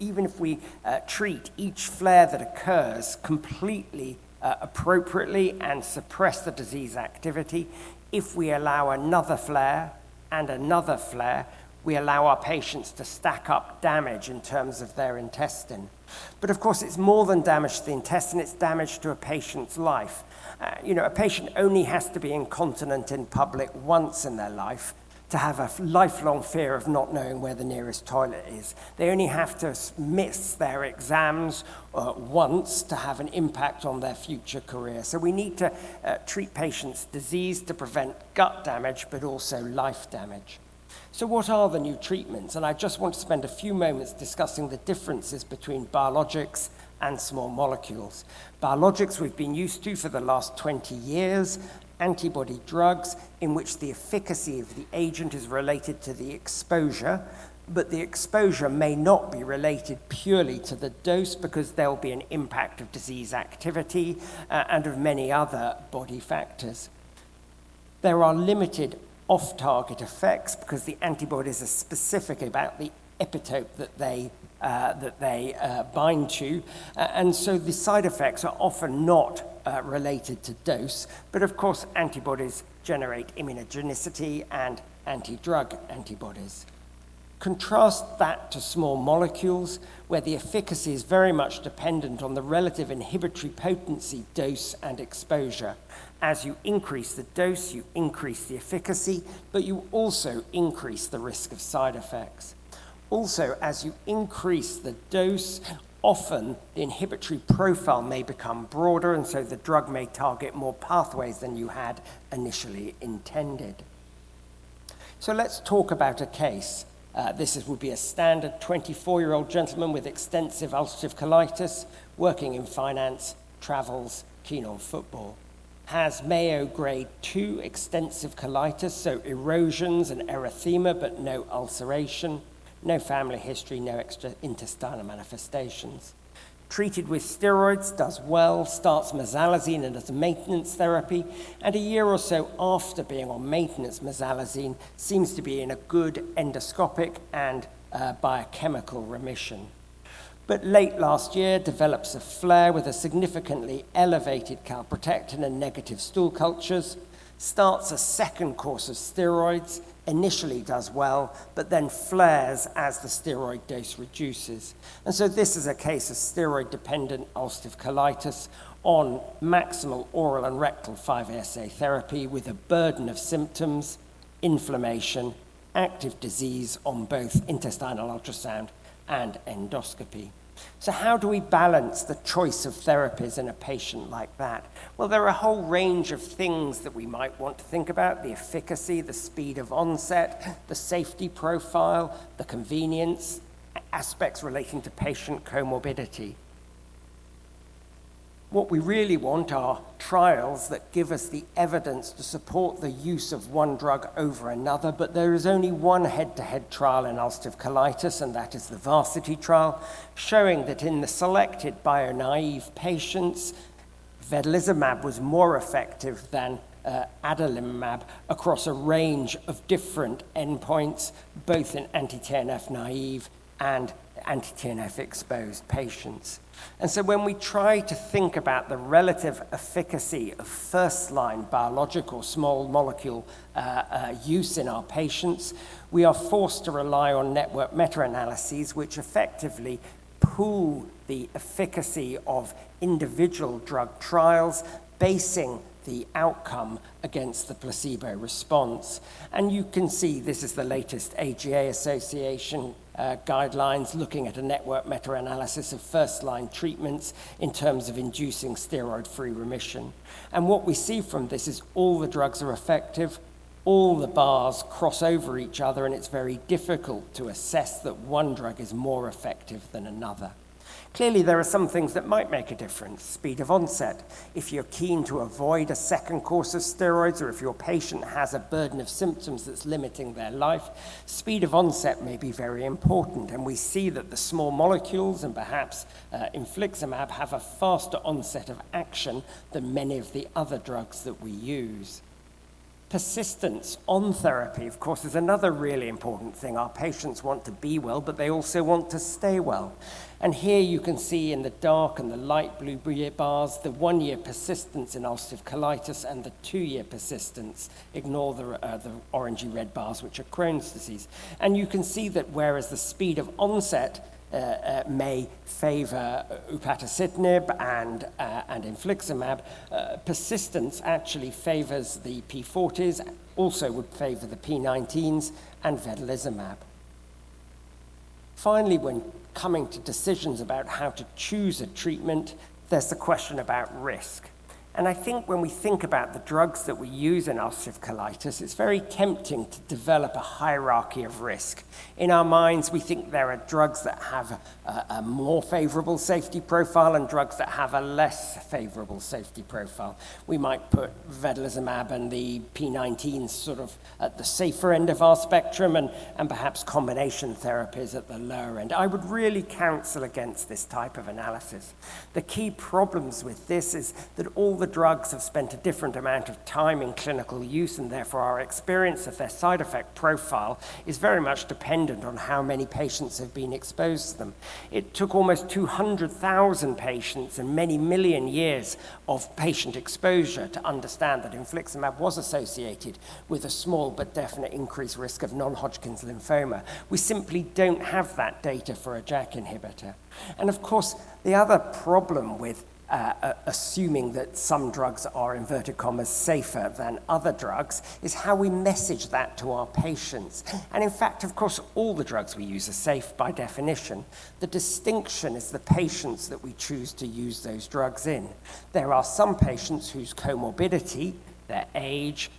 even if we treat each flare that occurs completely appropriately and suppress the disease activity, if we allow another flare and another flare, we allow our patients to stack up damage in terms of their intestine. But of course, it's more than damage to the intestine, it's damage to a patient's life. A patient only has to be incontinent in public once in their life to have a lifelong fear of not knowing where the nearest toilet is. They only have to miss their exams once to have an impact on their future career. So we need to treat patients' disease to prevent gut damage, but also life damage. So what are the new treatments? And I just want to spend a few moments discussing the differences between biologics and small molecules. Biologics we've been used to for the last 20 years, antibody drugs in which the efficacy of the agent is related to the exposure, but the exposure may not be related purely to the dose because there will be an impact of disease activity and of many other body factors. There are limited off-target effects because the antibodies are specific about the epitope that they bind to, and so the side effects are often not related to dose, but of course antibodies generate immunogenicity and anti-drug antibodies. Contrast that to small molecules, where the efficacy is very much dependent on the relative inhibitory potency, dose, and exposure. As you increase the dose, you increase the efficacy, but you also increase the risk of side effects. Also, as you increase the dose, often the inhibitory profile may become broader, and so the drug may target more pathways than you had initially intended. So let's talk about a case. This would be a standard 24-year-old gentleman with extensive ulcerative colitis, working in finance, travels, keen on football. Has Mayo grade 2 extensive colitis, so erosions and erythema, but no ulceration, no family history, no extraintestinal manifestations. Treated with steroids, does well, starts mesalazine and as a maintenance therapy, and a year or so after being on maintenance mesalazine, seems to be in a good endoscopic and biochemical remission. But late last year develops a flare with a significantly elevated calprotectin and negative stool cultures, starts a second course of steroids, initially does well, but then flares as the steroid dose reduces. And so this is a case of steroid-dependent ulcerative colitis on maximal oral and rectal 5-ASA therapy with a burden of symptoms, inflammation, active disease on both intestinal ultrasound and endoscopy. So how do we balance the choice of therapies in a patient like that? Well, there are a whole range of things that we might want to think about: the efficacy, the speed of onset, the safety profile, the convenience, aspects relating to patient comorbidity. What we really want are trials that give us the evidence to support the use of one drug over another, but there is only one head-to-head trial in ulcerative colitis, and that is the VARSITY trial, showing that in the selected bio-naive patients, vedolizumab was more effective than adalimumab across a range of different endpoints, both in anti-TNF naive and anti-TNF exposed patients. And so when we try to think about the relative efficacy of first-line biologic or small molecule use in our patients, we are forced to rely on network meta-analyses which effectively pool the efficacy of individual drug trials, basing the outcome against the placebo response. And you can see this is the latest AGA Association guidelines looking at a network meta-analysis of first-line treatments in terms of inducing steroid-free remission. And what we see from this is all the drugs are effective, all the bars cross over each other, and it's very difficult to assess that one drug is more effective than another. Clearly, there are some things that might make a difference. Speed of onset. If you're keen to avoid a second course of steroids, or if your patient has a burden of symptoms that's limiting their life, speed of onset may be very important. And we see that the small molecules, and perhaps infliximab, have a faster onset of action than many of the other drugs that we use. Persistence on therapy, of course, is another really important thing. Our patients want to be well, but they also want to stay well. And here you can see in the dark and the light blue bars the 1-year persistence in ulcerative colitis and the 2-year persistence. Ignore the orangey red bars, which are Crohn's disease. And you can see that whereas the speed of onset may favor upadacitinib and infliximab, persistence actually favors the P40s, also would favor the P19s and vedolizumab. Finally, when coming to decisions about how to choose a treatment, there's the question about risk. And I think when we think about the drugs that we use in ulcerative colitis, it's very tempting to develop a hierarchy of risk. In our minds, we think there are drugs that have a more favorable safety profile and drugs that have a less favorable safety profile. We might put vedolizumab and the P19s sort of at the safer end of our spectrum, and perhaps combination therapies at the lower end. I would really counsel against this type of analysis. The key problems with this is that all the drugs have spent a different amount of time in clinical use, and therefore our experience of their side effect profile is very much dependent on how many patients have been exposed to them. It took almost 200,000 patients and many million years of patient exposure to understand that infliximab was associated with a small but definite increased risk of non-Hodgkin's lymphoma. We simply don't have that data for a JAK inhibitor. And of course, the other problem with assuming that some drugs are, inverted commas, safer than other drugs, is how we message that to our patients. And in fact, of course, all the drugs we use are safe by definition. The distinction is the patients that we choose to use those drugs in. There are some patients whose comorbidity, their age,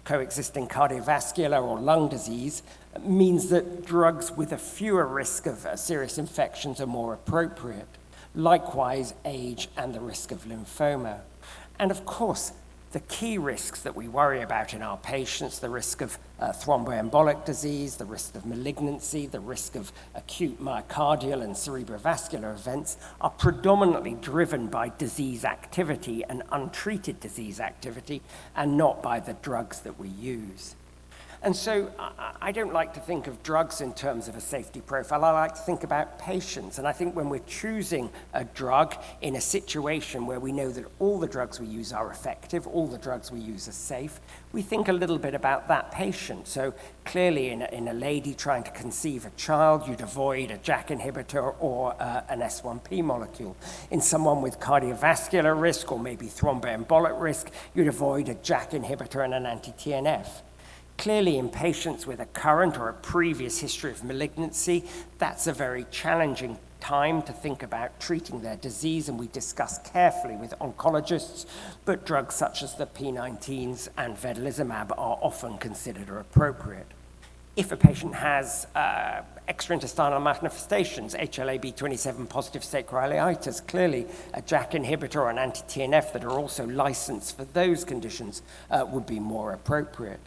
coexisting cardiovascular or lung disease, means that drugs with a fewer risk of serious infections are more appropriate. Likewise, age and the risk of lymphoma. And of course, the key risks that we worry about in our patients, the risk of thromboembolic disease, the risk of malignancy, the risk of acute myocardial and cerebrovascular events, are predominantly driven by disease activity and untreated disease activity, and not by the drugs that we use. And so I don't like to think of drugs in terms of a safety profile. I like to think about patients. And I think when we're choosing a drug in a situation where we know that all the drugs we use are effective, all the drugs we use are safe, we think a little bit about that patient. So clearly in a lady trying to conceive a child, you'd avoid a JAK inhibitor or an S1P molecule. In someone with cardiovascular risk or maybe thromboembolic risk, you'd avoid a JAK inhibitor and an anti-TNF. Clearly, in patients with a current or a previous history of malignancy, that's a very challenging time to think about treating their disease, and we discuss carefully with oncologists, but drugs such as the P19s and vedolizumab are often considered appropriate. If a patient has extraintestinal manifestations, HLA-B27 positive sacroileitis, clearly a JAK inhibitor or an anti-TNF that are also licensed for those conditions would be more appropriate.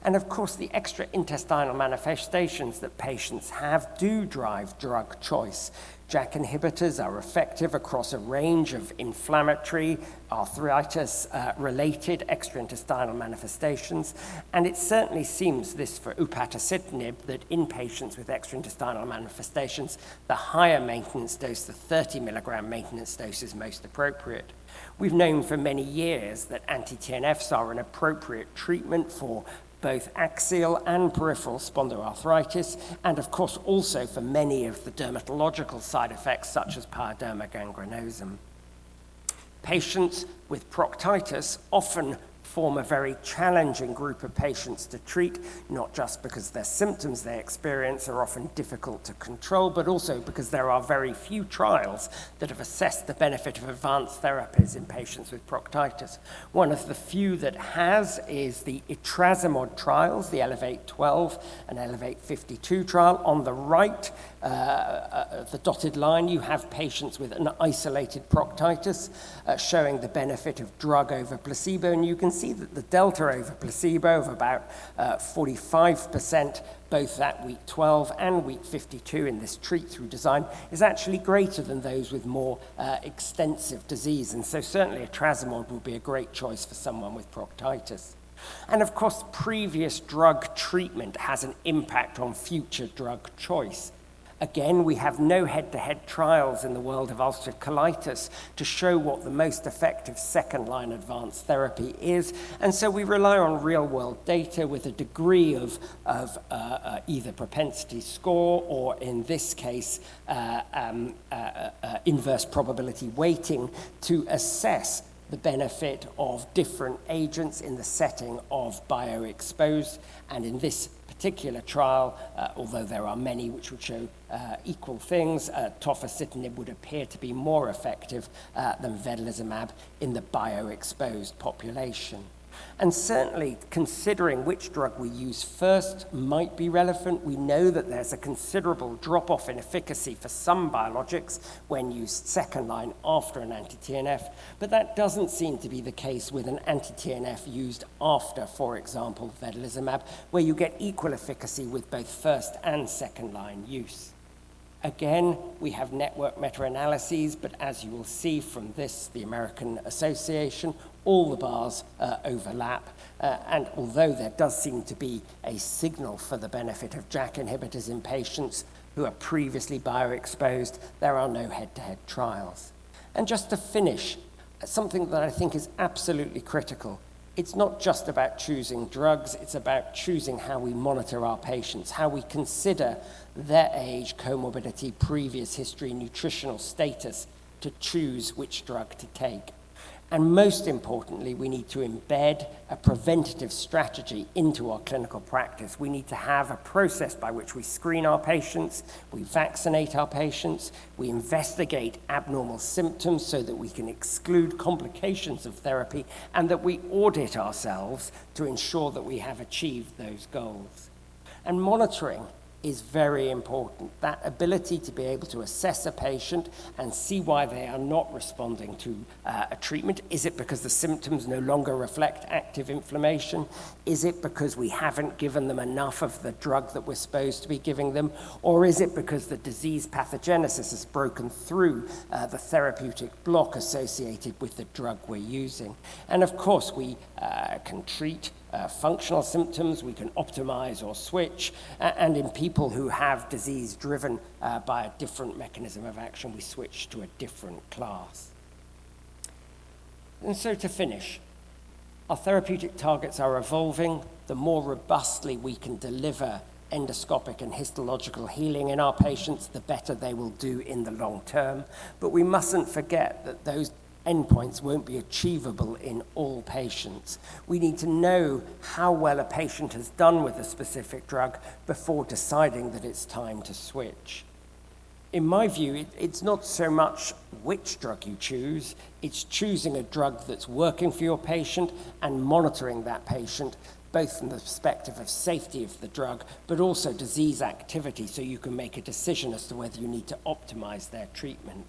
And of course, the extraintestinal manifestations that patients have do drive drug choice. JAK inhibitors are effective across a range of inflammatory, arthritis-related extraintestinal manifestations, and it certainly seems this for upadacitinib that in patients with extraintestinal manifestations, the higher maintenance dose, the 30 milligram maintenance dose, is most appropriate. We've known for many years that anti-TNFs are an appropriate treatment for both axial and peripheral spondyloarthritis, and of course also for many of the dermatological side effects such as pyoderma gangrenosum. Patients with proctitis often form a very challenging group of patients to treat, not just because their symptoms they experience are often difficult to control, but also because there are very few trials that have assessed the benefit of advanced therapies in patients with proctitis. One of the few that has is the etrasimod trials, the Elevate 12 and Elevate 52 trial. On the right, the dotted line, you have patients with an isolated proctitis showing the benefit of drug over placebo, and you can see that the delta over placebo of about 45%, both at week 12 and week 52 in this treat-through design, is actually greater than those with more extensive disease. And so certainly etrasimod will be a great choice for someone with proctitis. And of course, previous drug treatment has an impact on future drug choice. Again, we have no head-to-head trials in the world of ulcerative colitis to show what the most effective second-line advanced therapy is, and so we rely on real-world data with a degree of either propensity score or, in this case, inverse probability weighting to assess the benefit of different agents in the setting of bioexposed, and in this particular trial, although there are many which would show equal things, tofacitinib would appear to be more effective than vedolizumab in the bioexposed population. And certainly, considering which drug we use first might be relevant. We know that there's a considerable drop-off in efficacy for some biologics when used second line after an anti-TNF, but that doesn't seem to be the case with an anti-TNF used after, for example, vedolizumab, where you get equal efficacy with both first and second line use. Again, we have network meta-analyses, but as you will see from this, the American Association, all the bars overlap. And although there does seem to be a signal for the benefit of JAK inhibitors in patients who are previously bioexposed, there are no head-to-head trials. And just to finish, something that I think is absolutely critical. It's not just about choosing drugs, it's about choosing how we monitor our patients, how we consider their age, comorbidity, previous history, nutritional status to choose which drug to take. And most importantly, we need to embed a preventative strategy into our clinical practice. We need to have a process by which we screen our patients, we vaccinate our patients, we investigate abnormal symptoms so that we can exclude complications of therapy, and that we audit ourselves to ensure that we have achieved those goals. And monitoring is very important. That ability to be able to assess a patient and see why they are not responding to a treatment. Is it because the symptoms no longer reflect active inflammation? Is it because we haven't given them enough of the drug that we're supposed to be giving them? Or is it because the disease pathogenesis has broken through the therapeutic block associated with the drug we're using? And of course, we can treat functional symptoms, we can optimize or switch, and in people who have disease driven by a different mechanism of action, we switch to a different class. And so to finish, our therapeutic targets are evolving. The more robustly we can deliver endoscopic and histological healing in our patients, the better they will do in the long term. But we mustn't forget that those endpoints won't be achievable in all patients. We need to know how well a patient has done with a specific drug before deciding that it's time to switch. In my view, it's not so much which drug you choose, it's choosing a drug that's working for your patient and monitoring that patient, both from the perspective of safety of the drug, but also disease activity, so you can make a decision as to whether you need to optimize their treatment.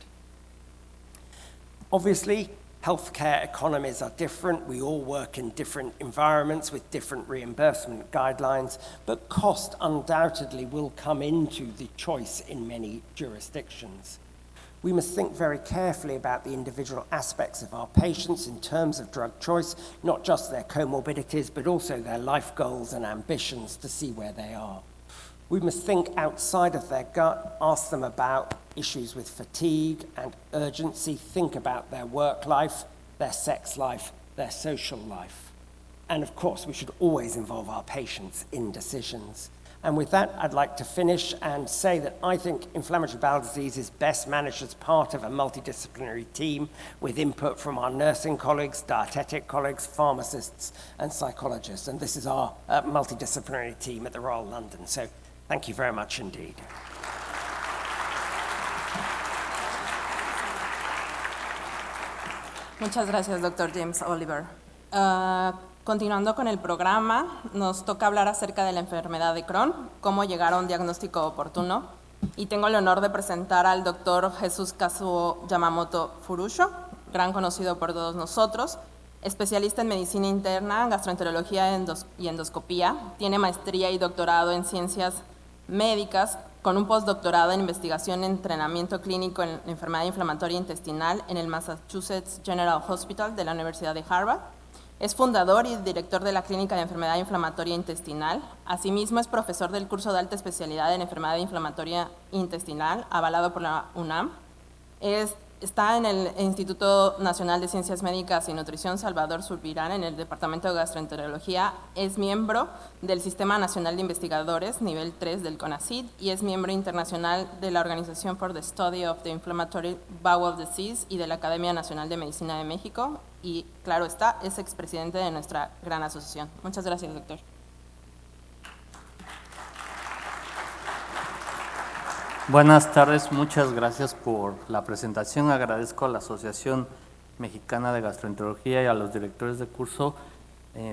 Obviously, healthcare economies are different. We all work in different environments with different reimbursement guidelines, but cost undoubtedly will come into the choice in many jurisdictions. We must think very carefully about the individual aspects of our patients in terms of drug choice, not just their comorbidities, but also their life goals and ambitions to see where they are. We must think outside of their gut, ask them about issues with fatigue and urgency, think about their work life, their sex life, their social life. And of course, we should always involve our patients in decisions. And with that, I'd like to finish and say that I think inflammatory bowel disease is best managed as part of a multidisciplinary team with input from our nursing colleagues, dietetic colleagues, pharmacists, and psychologists. And this is our multidisciplinary team at the Royal London. So thank you very much indeed. Muchas gracias, Dr. James Oliver. Continuando con el programa, nos toca hablar acerca de la enfermedad de Crohn, cómo llegar a un diagnóstico oportuno. Y tengo el honor de presentar al Dr. Jesús Kazuo Yamamoto Furusho, gran conocido por todos nosotros, especialista en medicina interna, gastroenterología y endoscopía. Tiene maestría y doctorado en ciencias médicas, con un postdoctorado en investigación y entrenamiento clínico en enfermedad inflamatoria intestinal en el Massachusetts General Hospital de la Universidad de Harvard. Es fundador y director de la Clínica de Enfermedad Inflamatoria Intestinal. Asimismo, es profesor del curso de alta especialidad en Enfermedad Inflamatoria Intestinal, avalado por la UNAM. Está en el Instituto Nacional de Ciencias Médicas y Nutrición Salvador Subirán, en el Departamento de Gastroenterología. Es miembro del Sistema Nacional de Investigadores, nivel 3 del CONACYT, y es miembro internacional de la Organización for the Study of the Inflammatory Bowel Disease y de la Academia Nacional de Medicina de México. Y, claro está, es expresidente de nuestra gran asociación. Muchas gracias, doctor. Buenas tardes, muchas gracias por la presentación. Agradezco a la Asociación Mexicana de Gastroenterología y a los directores de curso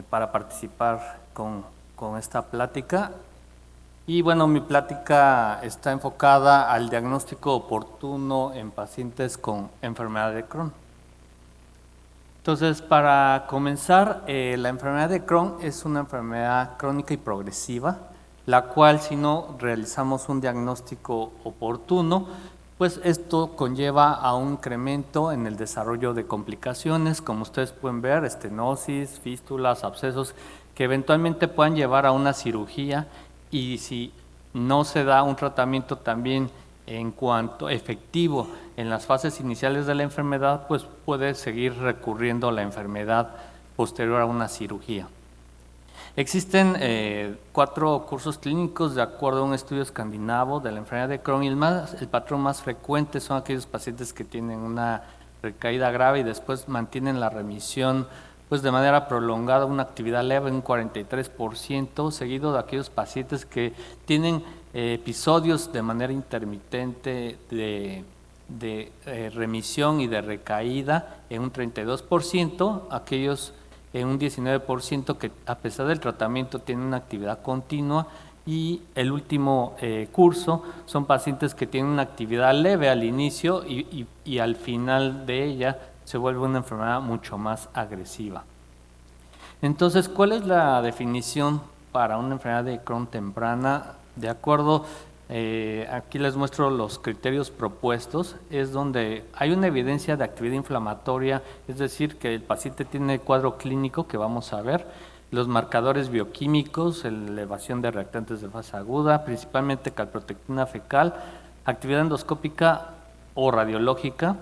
para participar con esta plática. Y bueno, mi plática está enfocada al diagnóstico oportuno en pacientes con enfermedad de Crohn. Entonces, para comenzar, la enfermedad de Crohn es una enfermedad crónica y progresiva, la cual, si no realizamos un diagnóstico oportuno, pues esto conlleva a un incremento en el desarrollo de complicaciones, como ustedes pueden ver, estenosis, fístulas, abscesos, que eventualmente puedan llevar a una cirugía, y si no se da un tratamiento también en cuanto efectivo en las fases iniciales de la enfermedad, pues puede seguir recurriendo a la enfermedad posterior a una cirugía. Existen 4 cursos clínicos de acuerdo a un estudio escandinavo de la enfermedad de Crohn, y el patrón más frecuente son aquellos pacientes que tienen una recaída grave y después mantienen la remisión pues de manera prolongada, una actividad leve, un 43%, seguido de aquellos pacientes que tienen episodios de manera intermitente de remisión y de recaída en un 32%, aquellos en un 19% que a pesar del tratamiento tienen una actividad continua, y el último curso son pacientes que tienen una actividad leve al inicio y al final de ella se vuelve una enfermedad mucho más agresiva. Entonces, ¿cuál es la definición para una enfermedad de Crohn temprana? De acuerdo, aquí les muestro los criterios propuestos, es donde hay una evidencia de actividad inflamatoria, es decir, que el paciente tiene el cuadro clínico que vamos a ver, los marcadores bioquímicos, elevación de reactantes de fase aguda, principalmente calprotectina fecal, actividad endoscópica o radiológica,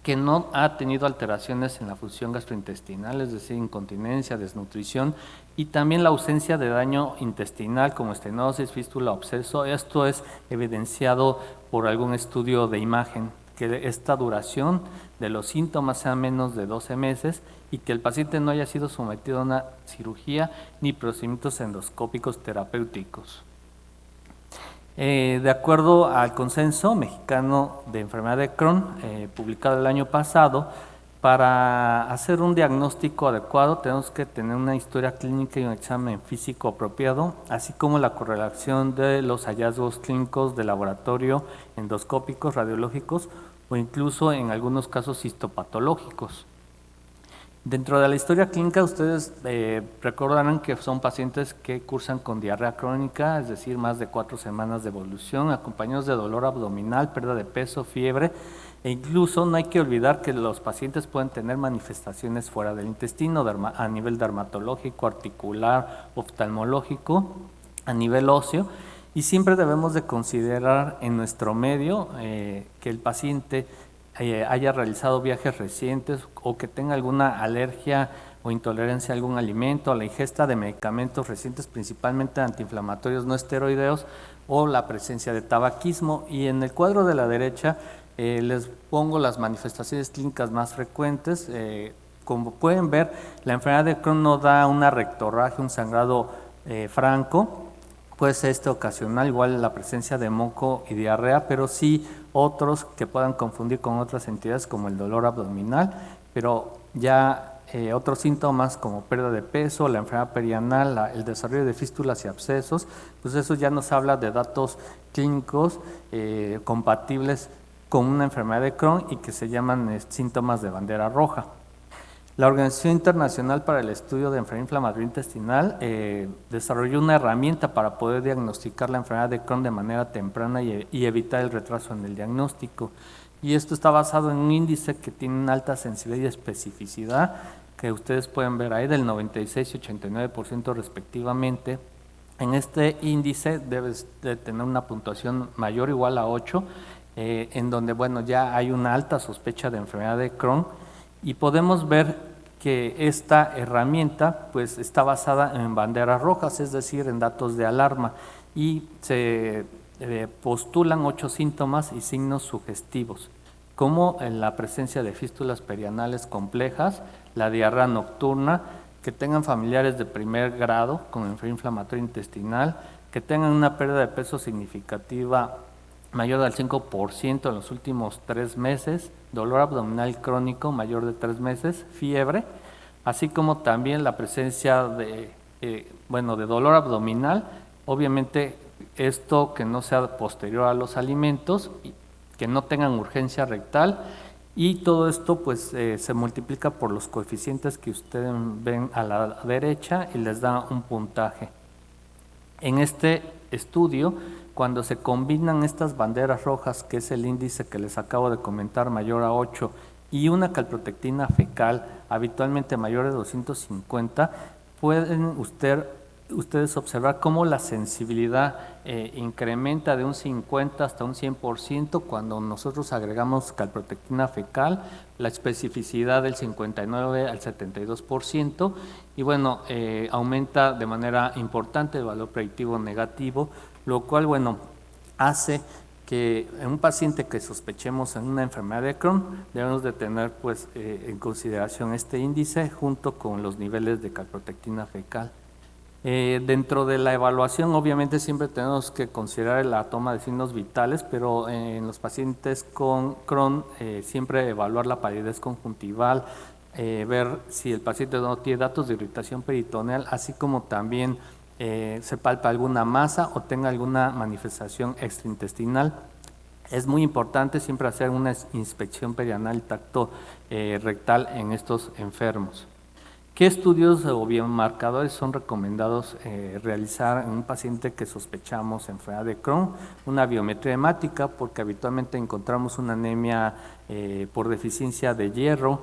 que no ha tenido alteraciones en la función gastrointestinal, es decir, incontinencia, desnutrición, y también la ausencia de daño intestinal como estenosis, fístula, absceso. Esto es evidenciado por algún estudio de imagen que esta duración de los síntomas sea menos de 12 meses y que el paciente no haya sido sometido a una cirugía ni procedimientos endoscópicos terapéuticos. De acuerdo al Consenso Mexicano de Enfermedad de Crohn, publicado el año pasado, para hacer un diagnóstico adecuado tenemos que tener una historia clínica y un examen físico apropiado, así como la correlación de los hallazgos clínicos de laboratorio, endoscópicos, radiológicos o incluso en algunos casos histopatológicos. Dentro de la historia clínica ustedes recordarán que son pacientes que cursan con diarrea crónica, es decir, más de 4 semanas de evolución, acompañados de dolor abdominal, pérdida de peso, fiebre, e incluso no hay que olvidar que los pacientes pueden tener manifestaciones fuera del intestino, a nivel dermatológico, articular, oftalmológico, a nivel óseo, y siempre debemos de considerar en nuestro medio que el paciente haya realizado viajes recientes o que tenga alguna alergia o intolerancia a algún alimento, a la ingesta de medicamentos recientes, principalmente antiinflamatorios no esteroideos, o la presencia de tabaquismo. Y en el cuadro de la derecha les pongo las manifestaciones clínicas más frecuentes. Como pueden ver, la enfermedad de Crohn no da una rectorragia, un sangrado franco. Puede ser ocasional, igual la presencia de moco y diarrea, pero sí otros que puedan confundir con otras entidades como el dolor abdominal, pero ya otros síntomas como pérdida de peso, la enfermedad perianal, el desarrollo de fístulas y abscesos, pues eso ya nos habla de datos clínicos compatibles con una enfermedad de Crohn y que se llaman síntomas de bandera roja. La Organización Internacional para el Estudio de Enfermedad Inflamatoria Intestinal desarrolló una herramienta para poder diagnosticar la enfermedad de Crohn de manera temprana y evitar el retraso en el diagnóstico. Y esto está basado en un índice que tiene una alta sensibilidad y especificidad, que ustedes pueden ver ahí, del 96 y 89% respectivamente. En este índice debes de tener una puntuación mayor o igual a 8, en donde bueno, ya hay una alta sospecha de enfermedad de Crohn. Y podemos ver que esta herramienta pues, está basada en banderas rojas, es decir, en datos de alarma, y se postulan 8 síntomas y signos sugestivos, como en la presencia de fístulas perianales complejas, la diarrea nocturna, que tengan familiares de primer grado con enfermedad inflamatoria intestinal, que tengan una pérdida de peso significativa mayor del 5% en los últimos 3 meses, dolor abdominal crónico mayor de 3 meses, fiebre, así como también la presencia de dolor abdominal, obviamente esto que no sea posterior a los alimentos, que no tengan urgencia rectal, y todo esto pues se multiplica por los coeficientes que ustedes ven a la derecha y les da un puntaje. En este estudio, cuando se combinan estas banderas rojas, que es el índice que les acabo de comentar, mayor a 8, y una calprotectina fecal habitualmente mayor de 250, pueden ustedes observar cómo la sensibilidad incrementa de un 50 hasta un 100% cuando nosotros agregamos calprotectina fecal, la especificidad del 59 al 72%, y bueno, aumenta de manera importante el valor predictivo negativo, lo cual, bueno, hace que en un paciente que sospechemos en una enfermedad de Crohn debemos de tener pues, en consideración este índice junto con los niveles de calprotectina fecal. Dentro de la evaluación, obviamente siempre tenemos que considerar la toma de signos vitales, pero en los pacientes con Crohn siempre evaluar la palidez conjuntival, ver si el paciente no tiene datos de irritación peritoneal, así como también se palpa alguna masa o tenga alguna manifestación extraintestinal. Es muy importante siempre hacer una inspección perianal y tacto rectal en estos enfermos. ¿Qué estudios o biomarcadores son recomendados realizar en un paciente que sospechamos enfermedad de Crohn? Una biometría hemática, porque habitualmente encontramos una anemia por deficiencia de hierro,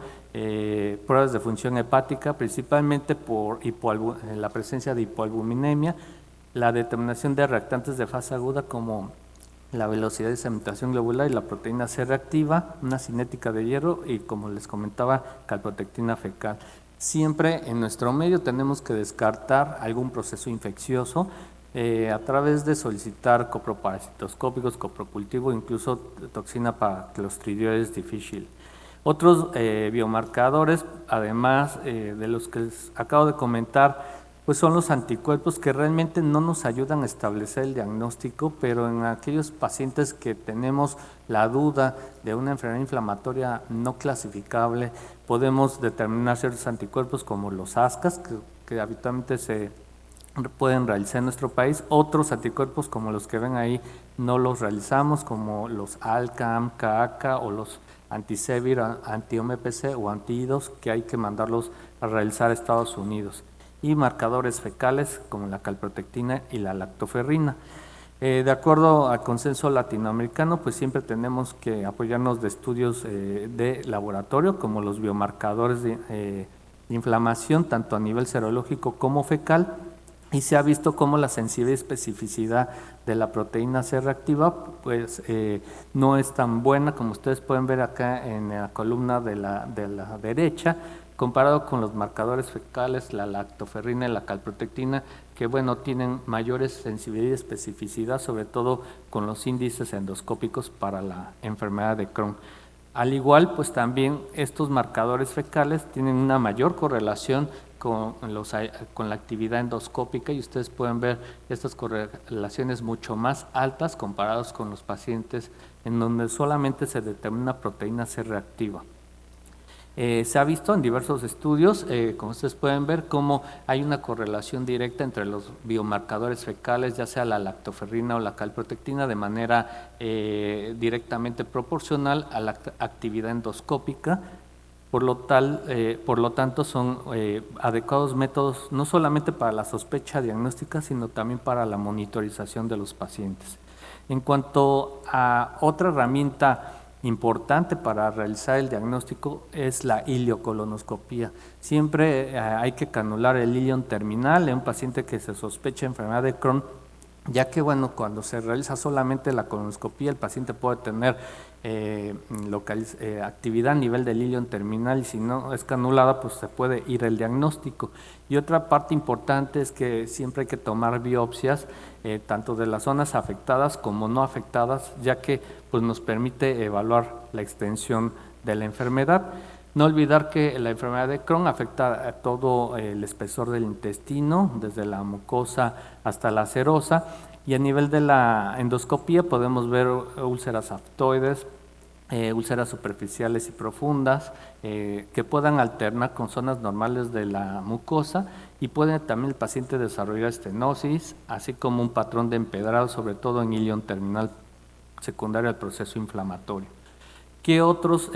pruebas de función hepática, principalmente por la presencia de hipoalbuminemia, la determinación de reactantes de fase aguda como la velocidad de sedimentación globular y la proteína C reactiva, una cinética de hierro y, como les comentaba, calprotectina fecal. Siempre en nuestro medio tenemos que descartar algún proceso infeccioso, a través de solicitar coproparasitoscópicos, coprocultivo, incluso toxina para Clostridiales difficile. Otros biomarcadores, además de los que les acabo de comentar, pues son los anticuerpos que realmente no nos ayudan a establecer el diagnóstico, pero en aquellos pacientes que tenemos la duda de una enfermedad inflamatoria no clasificable, podemos determinar ciertos anticuerpos como los ASCAS, que habitualmente se pueden realizar en nuestro país. Otros anticuerpos como los que ven ahí no los realizamos, como los ALCAM, CAACA o los antisevir, anti-OMPC o anti-IDOS, que hay que mandarlos a realizar a Estados Unidos. Y marcadores fecales como la calprotectina y la lactoferrina. De acuerdo al consenso latinoamericano, pues siempre tenemos que apoyarnos de estudios de laboratorio, como los biomarcadores de inflamación, tanto a nivel serológico como fecal, y se ha visto cómo la sensibilidad y especificidad de la proteína C reactiva pues, no es tan buena, como ustedes pueden ver acá en la columna de la derecha, comparado con los marcadores fecales, la lactoferrina y la calprotectina, que bueno, tienen mayores sensibilidad y especificidad, sobre todo con los índices endoscópicos para la enfermedad de Crohn. Al igual, pues también estos marcadores fecales tienen una mayor correlación con la actividad endoscópica, y ustedes pueden ver estas correlaciones mucho más altas comparados con los pacientes en donde solamente se determina proteína C reactiva. Se ha visto en diversos estudios, como ustedes pueden ver, cómo hay una correlación directa entre los biomarcadores fecales, ya sea la lactoferrina o la calprotectina, de manera directamente proporcional a la actividad endoscópica. Por lo tanto, son adecuados métodos no solamente para la sospecha diagnóstica, sino también para la monitorización de los pacientes. En cuanto a otra herramienta importante para realizar el diagnóstico es la ileocolonoscopía. Siempre hay que canular el ilion terminal en un paciente que se sospecha enfermedad de Crohn, ya que bueno, cuando se realiza solamente la colonoscopía, el paciente puede tener actividad a nivel del ilion terminal, y si no es canulada, pues se puede ir el diagnóstico. Y otra parte importante es que siempre hay que tomar biopsias, tanto de las zonas afectadas como no afectadas, ya que pues, nos permite evaluar la extensión de la enfermedad. No olvidar que la enfermedad de Crohn afecta a todo el espesor del intestino, desde la mucosa hasta la serosa, y a nivel de la endoscopía podemos ver úlceras aftoides, úlceras superficiales y profundas, que puedan alternar con zonas normales de la mucosa, y puede también el paciente desarrollar estenosis, así como un patrón de empedrado, sobre todo en ilion terminal secundario al proceso inflamatorio. ¿Qué otros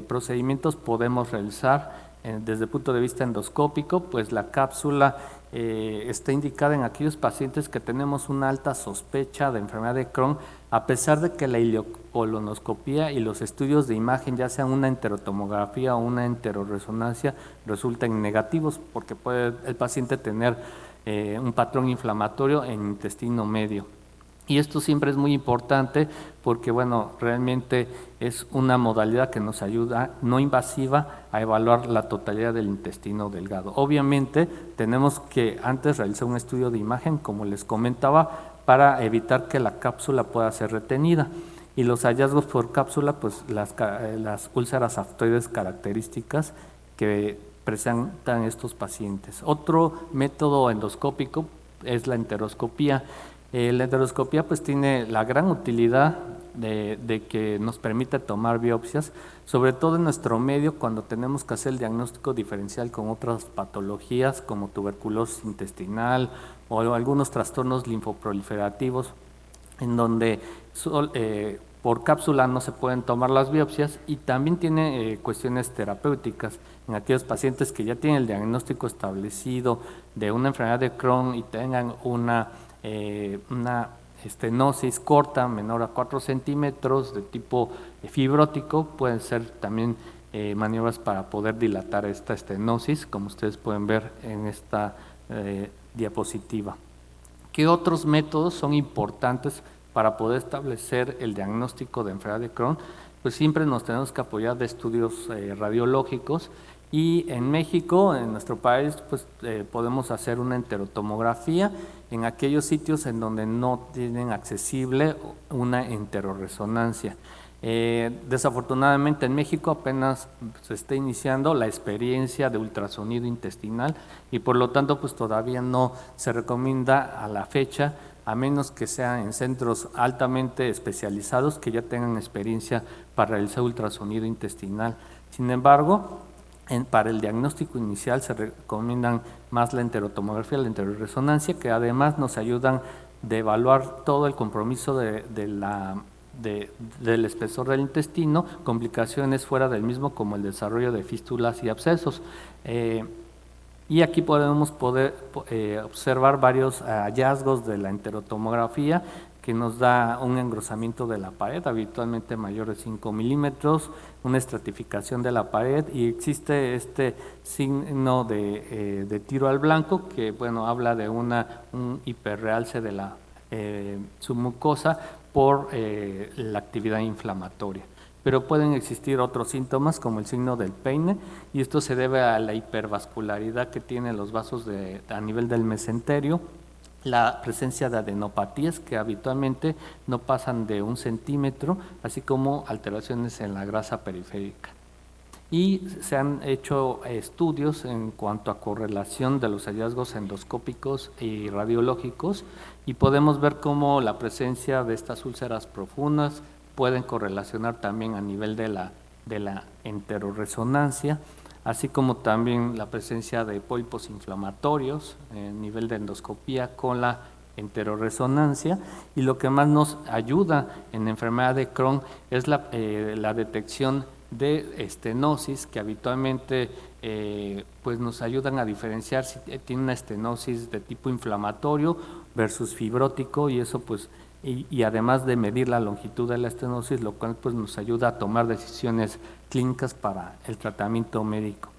procedimientos podemos realizar desde el punto de vista endoscópico? Pues la cápsula está indicada en aquellos pacientes que tenemos una alta sospecha de enfermedad de Crohn, a pesar de que la ileocolonoscopía y los estudios de imagen, ya sean una enterotomografía o una enteroresonancia, resulten negativos, porque puede el paciente tener un patrón inflamatorio en intestino medio. Y esto siempre es muy importante porque, bueno, realmente es una modalidad que nos ayuda, no invasiva, a evaluar la totalidad del intestino delgado. Obviamente, tenemos que antes realizar un estudio de imagen, como les comentaba, para evitar que la cápsula pueda ser retenida. Y los hallazgos por cápsula, pues las úlceras aftoides características que presentan estos pacientes. Otro método endoscópico es la enteroscopía. La enteroscopía pues tiene la gran utilidad de que nos permite tomar biopsias, sobre todo en nuestro medio cuando tenemos que hacer el diagnóstico diferencial con otras patologías como tuberculosis intestinal o algunos trastornos linfoproliferativos, en donde por cápsula no se pueden tomar las biopsias, y también tiene cuestiones terapéuticas en aquellos pacientes que ya tienen el diagnóstico establecido de una enfermedad de Crohn y tengan una estenosis corta, menor a 4 centímetros, de tipo fibrótico. Pueden ser también maniobras para poder dilatar esta estenosis, como ustedes pueden ver en esta diapositiva. ¿Qué otros métodos son importantes para poder establecer el diagnóstico de enfermedad de Crohn? pues siempre nos tenemos que apoyar de estudios radiológicos. Y en México, en nuestro país, pues podemos hacer una enterotomografía en aquellos sitios en donde no tienen accesible una enteroresonancia. Desafortunadamente en México apenas se está iniciando la experiencia de ultrasonido intestinal y por lo tanto pues todavía no se recomienda a la fecha, a menos que sean en centros altamente especializados que ya tengan experiencia para realizar ultrasonido intestinal. Sin embargo, para el diagnóstico inicial se recomiendan más la enterotomografía, la enteroresonancia, que además nos ayudan de evaluar todo el compromiso del espesor del intestino, complicaciones fuera del mismo como el desarrollo de fístulas y abscesos. Y aquí podemos observar varios hallazgos de la enterotomografía que nos da un engrosamiento de la pared, habitualmente mayor de 5 milímetros, una estratificación de la pared y existe este signo de tiro al blanco que bueno, habla de un hiperrealce de la submucosa por la actividad inflamatoria. Pero pueden existir otros síntomas como el signo del peine y esto se debe a la hipervascularidad que tienen los vasos a nivel del mesenterio, la presencia de adenopatías que habitualmente no pasan de 1 centímetro, así como alteraciones en la grasa periférica. Y se han hecho estudios en cuanto a correlación de los hallazgos endoscópicos y radiológicos y podemos ver cómo la presencia de estas úlceras profundas pueden correlacionar también a nivel de la enteroresonancia, así como también la presencia de pólipos inflamatorios a nivel de endoscopía con la enteroresonancia. Y lo que más nos ayuda en la enfermedad de Crohn es la detección de estenosis, que habitualmente pues nos ayudan a diferenciar si tiene una estenosis de tipo inflamatorio versus fibrótico, y eso pues y además de medir la longitud de la estenosis, lo cual pues nos ayuda a tomar decisiones clínicas para el tratamiento médico.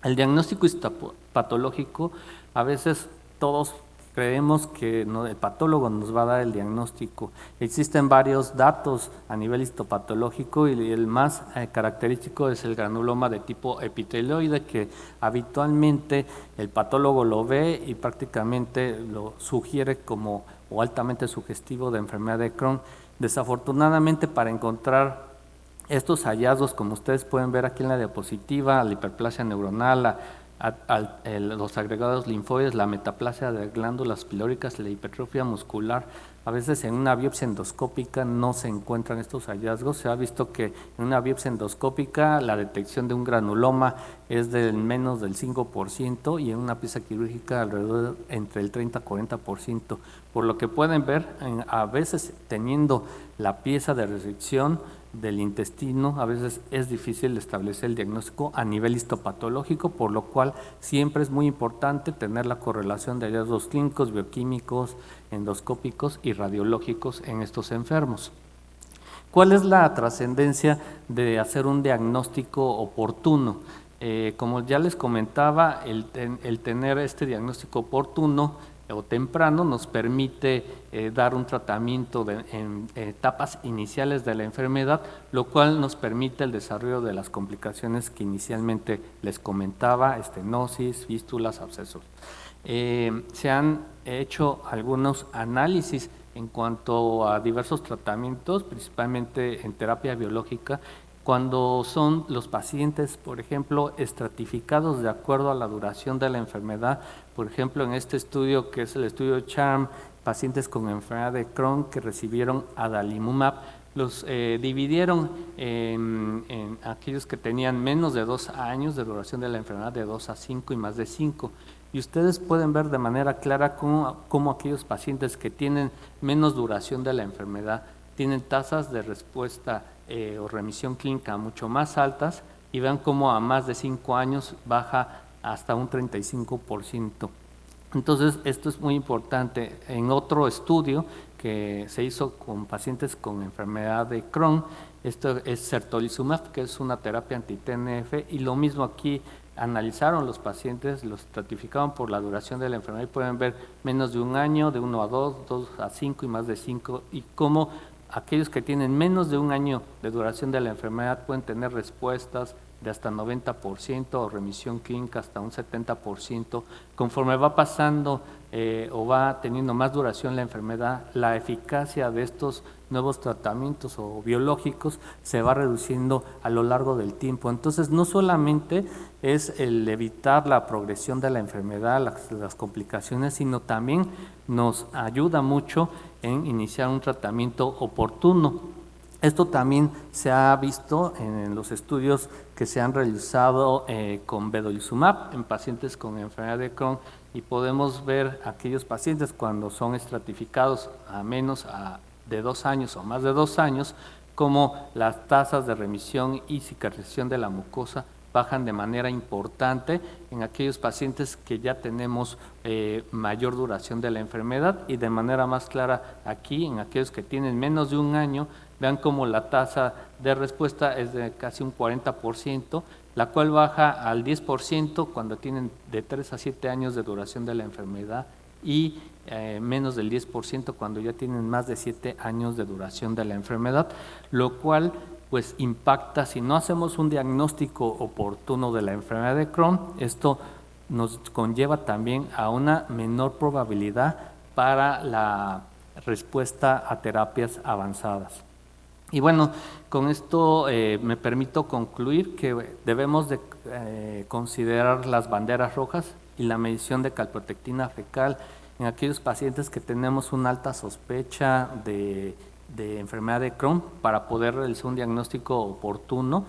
El diagnóstico histopatológico, a veces todos creemos que el patólogo nos va a dar el diagnóstico. Existen varios datos a nivel histopatológico y el más característico es el granuloma de tipo epitelioide, que habitualmente el patólogo lo ve y prácticamente lo sugiere como o altamente sugestivo de enfermedad de Crohn. Desafortunadamente, para encontrar estos hallazgos, como ustedes pueden ver aquí en la diapositiva, la hiperplasia neuronal, los agregados linfoides, la metaplasia de glándulas pilóricas, la hipertrofia muscular, a veces en una biopsia endoscópica no se encuentran estos hallazgos. Se ha visto que en una biopsia endoscópica la detección de un granuloma es del menos del 5% y en una pieza quirúrgica alrededor entre el 30 a 40%. Por lo que pueden ver, a veces teniendo la pieza de resección del intestino, a veces es difícil establecer el diagnóstico a nivel histopatológico, por lo cual siempre es muy importante tener la correlación de hallazgos clínicos, bioquímicos, endoscópicos y radiológicos en estos enfermos. ¿Cuál es la trascendencia de hacer un diagnóstico oportuno? Como ya les comentaba, el tener este diagnóstico oportuno o temprano nos permite dar un tratamiento en etapas iniciales de la enfermedad, lo cual nos permite el desarrollo de las complicaciones que inicialmente les comentaba, estenosis, fístulas, abscesos. Se han hecho algunos análisis en cuanto a diversos tratamientos, principalmente en terapia biológica, cuando son los pacientes, por ejemplo, estratificados de acuerdo a la duración de la enfermedad. Por ejemplo, en este estudio, que es el estudio CHARM, pacientes con enfermedad de Crohn que recibieron adalimumab, los dividieron en aquellos que tenían menos de 2 años de duración de la enfermedad, de 2 a 5 y más de 5. Y ustedes pueden ver de manera clara cómo aquellos pacientes que tienen menos duración de la enfermedad tienen tasas de respuesta o remisión clínica mucho más altas, y vean cómo a más de 5 años baja hasta un 35%. Entonces, esto es muy importante. En otro estudio que se hizo con pacientes con enfermedad de Crohn, esto es certolizumab, que es una terapia anti-TNF, y lo mismo aquí analizaron los pacientes, los estratificaron por la duración de la enfermedad y pueden ver menos de 1 año, de 1 a 2, 2 a 5 y más de 5, y cómo aquellos que tienen menos de un año de duración de la enfermedad pueden tener respuestas de hasta 90% o remisión clínica hasta un 70%. Conforme va pasando o va teniendo más duración la enfermedad, la eficacia de estos nuevos tratamientos o biológicos se va reduciendo a lo largo del tiempo. Entonces, no solamente es el evitar la progresión de la enfermedad, las complicaciones, sino también nos ayuda mucho en iniciar un tratamiento oportuno. Esto también se ha visto en los estudios que se han realizado con vedolizumab en pacientes con enfermedad de Crohn, y podemos ver aquellos pacientes cuando son estratificados a menos de 2 años o más de 2 años, como las tasas de remisión y cicatrización de la mucosa bajan de manera importante en aquellos pacientes que ya tenemos mayor duración de la enfermedad, y de manera más clara aquí en aquellos que tienen menos de un año. Vean cómo la tasa de respuesta es de casi un 40%, la cual baja al 10% cuando tienen de 3 a 7 años de duración de la enfermedad, y menos del 10% cuando ya tienen más de 7 años de duración de la enfermedad, lo cual pues impacta. Si no hacemos un diagnóstico oportuno de la enfermedad de Crohn, esto nos conlleva también a una menor probabilidad para la respuesta a terapias avanzadas. Y bueno, con esto me permito concluir que debemos de considerar las banderas rojas y la medición de calprotectina fecal en aquellos pacientes que tenemos una alta sospecha de enfermedad de Crohn, para poder realizar un diagnóstico oportuno.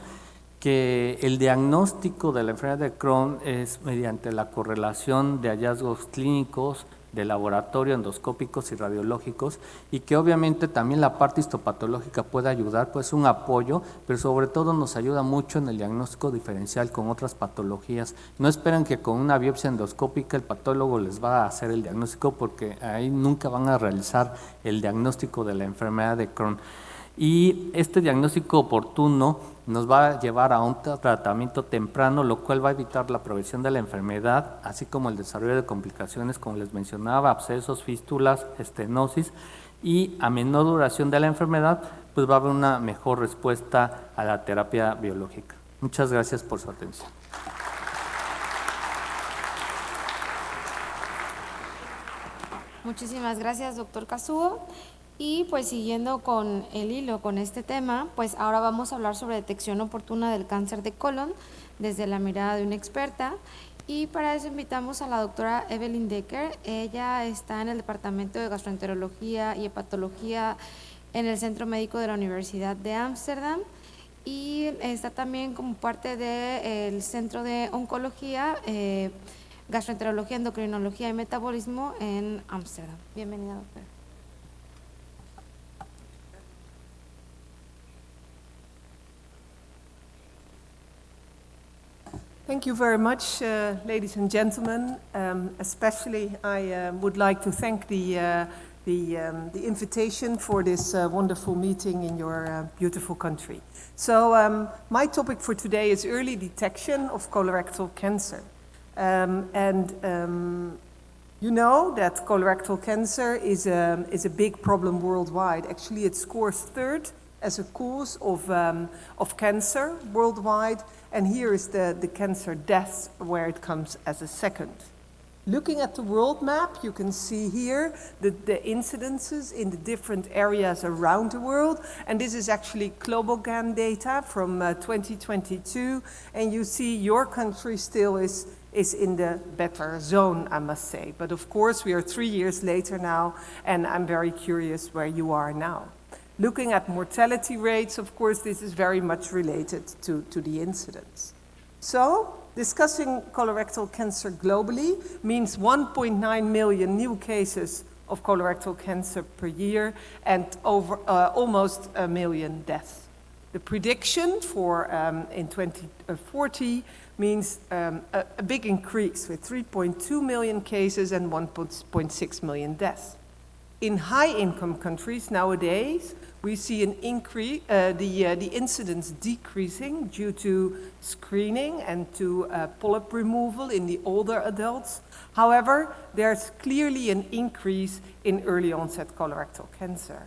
Que el diagnóstico de la enfermedad de Crohn es mediante la correlación de hallazgos clínicos, de laboratorio, endoscópicos y radiológicos, y que obviamente también la parte histopatológica puede ayudar, pues un apoyo, pero sobre todo nos ayuda mucho en el diagnóstico diferencial con otras patologías. No esperen que con una biopsia endoscópica el patólogo les va a hacer el diagnóstico, porque ahí nunca van a realizar el diagnóstico de la enfermedad de Crohn. Y este diagnóstico oportuno nos va a llevar a un tratamiento temprano, lo cual va a evitar la progresión de la enfermedad, así como el desarrollo de complicaciones, como les mencionaba, abscesos, fístulas, estenosis, y a menor duración de la enfermedad, pues va a haber una mejor respuesta a la terapia biológica. Muchas gracias por su atención. Muchísimas gracias, doctor Kazuo. Y pues siguiendo con el hilo con este tema, pues ahora vamos a hablar sobre detección oportuna del cáncer de colon desde la mirada de una experta. Y para eso invitamos a la doctora Evelyn Decker. Ella está en el Departamento de Gastroenterología y Hepatología en el Centro Médico de la Universidad de Ámsterdam, y está también como parte del Centro de Oncología, Gastroenterología, Endocrinología y Metabolismo en Ámsterdam. Bienvenida, doctora. Thank you very much, ladies and gentlemen. Especially, I would like to thank the invitation for this wonderful meeting in your beautiful country. So, my topic for today is early detection of colorectal cancer. You know that colorectal cancer is a big problem worldwide. Actually, it scores third as a cause of cancer worldwide, and here is the cancer deaths where it comes as a second. Looking at the world map, you can see here the incidences in the different areas around the world, and this is actually Globogan data from 2022, and you see your country still is in the better zone, I must say. But of course, we are 3 years later now, and I'm very curious where you are now. Looking at mortality rates, of course, this is very much related to the incidence. So, discussing colorectal cancer globally means 1.9 million new cases of colorectal cancer per year and over almost 1 million deaths. The prediction for in 2040 means a big increase with 3.2 million cases and 1.6 million deaths. In high-income countries nowadays, we see an increase, the incidence decreasing due to screening and to polyp removal in the older adults. However, there's clearly an increase in early onset colorectal cancer.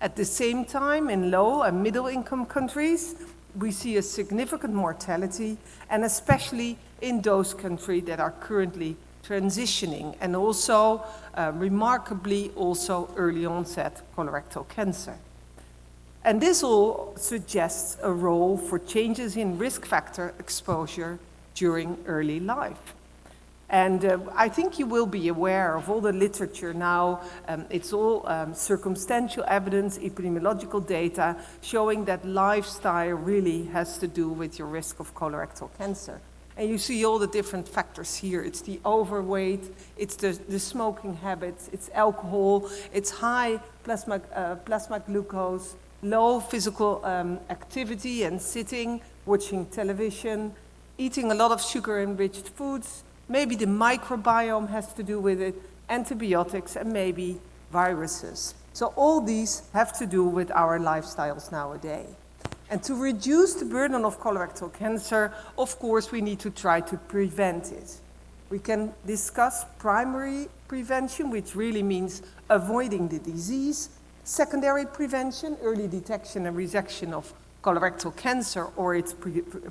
At the same time, in low and middle income countries, we see a significant mortality, and especially in those countries that are currently transitioning, and also remarkably also early onset colorectal cancer. And this all suggests a role for changes in risk factor exposure during early life. And I think you will be aware of all the literature now. It's all circumstantial evidence, epidemiological data, showing that lifestyle really has to do with your risk of colorectal cancer. And you see all the different factors here. It's the overweight, it's the smoking habits, it's alcohol, it's high plasma glucose, low physical activity and sitting, watching television, eating a lot of sugar-enriched foods. Maybe the microbiome has to do with it, antibiotics, and maybe viruses. So all these have to do with our lifestyles nowadays. And to reduce the burden of colorectal cancer, of course, we need to try to prevent it. We can discuss primary prevention, which really means avoiding the disease, secondary prevention, early detection and resection of colorectal cancer or its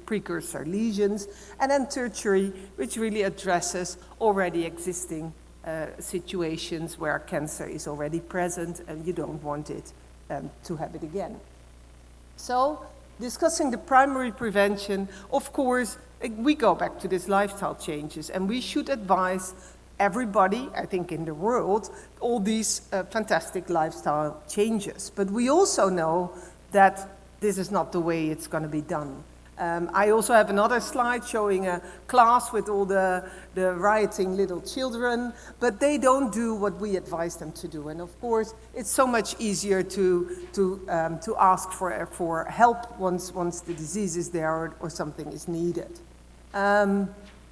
precursor lesions, and then tertiary, which really addresses already existing situations where cancer is already present and you don't want it to have it again. So, discussing the primary prevention, of course, we go back to these lifestyle changes, and we should advise everybody, I think, in the world, all these fantastic lifestyle changes. But we also know that this is not the way it's going to be done. I also have another slide showing a class with all the rioting little children, but they don't do what we advise them to do. And of course, it's so much easier to ask for help once the disease is there or something is needed.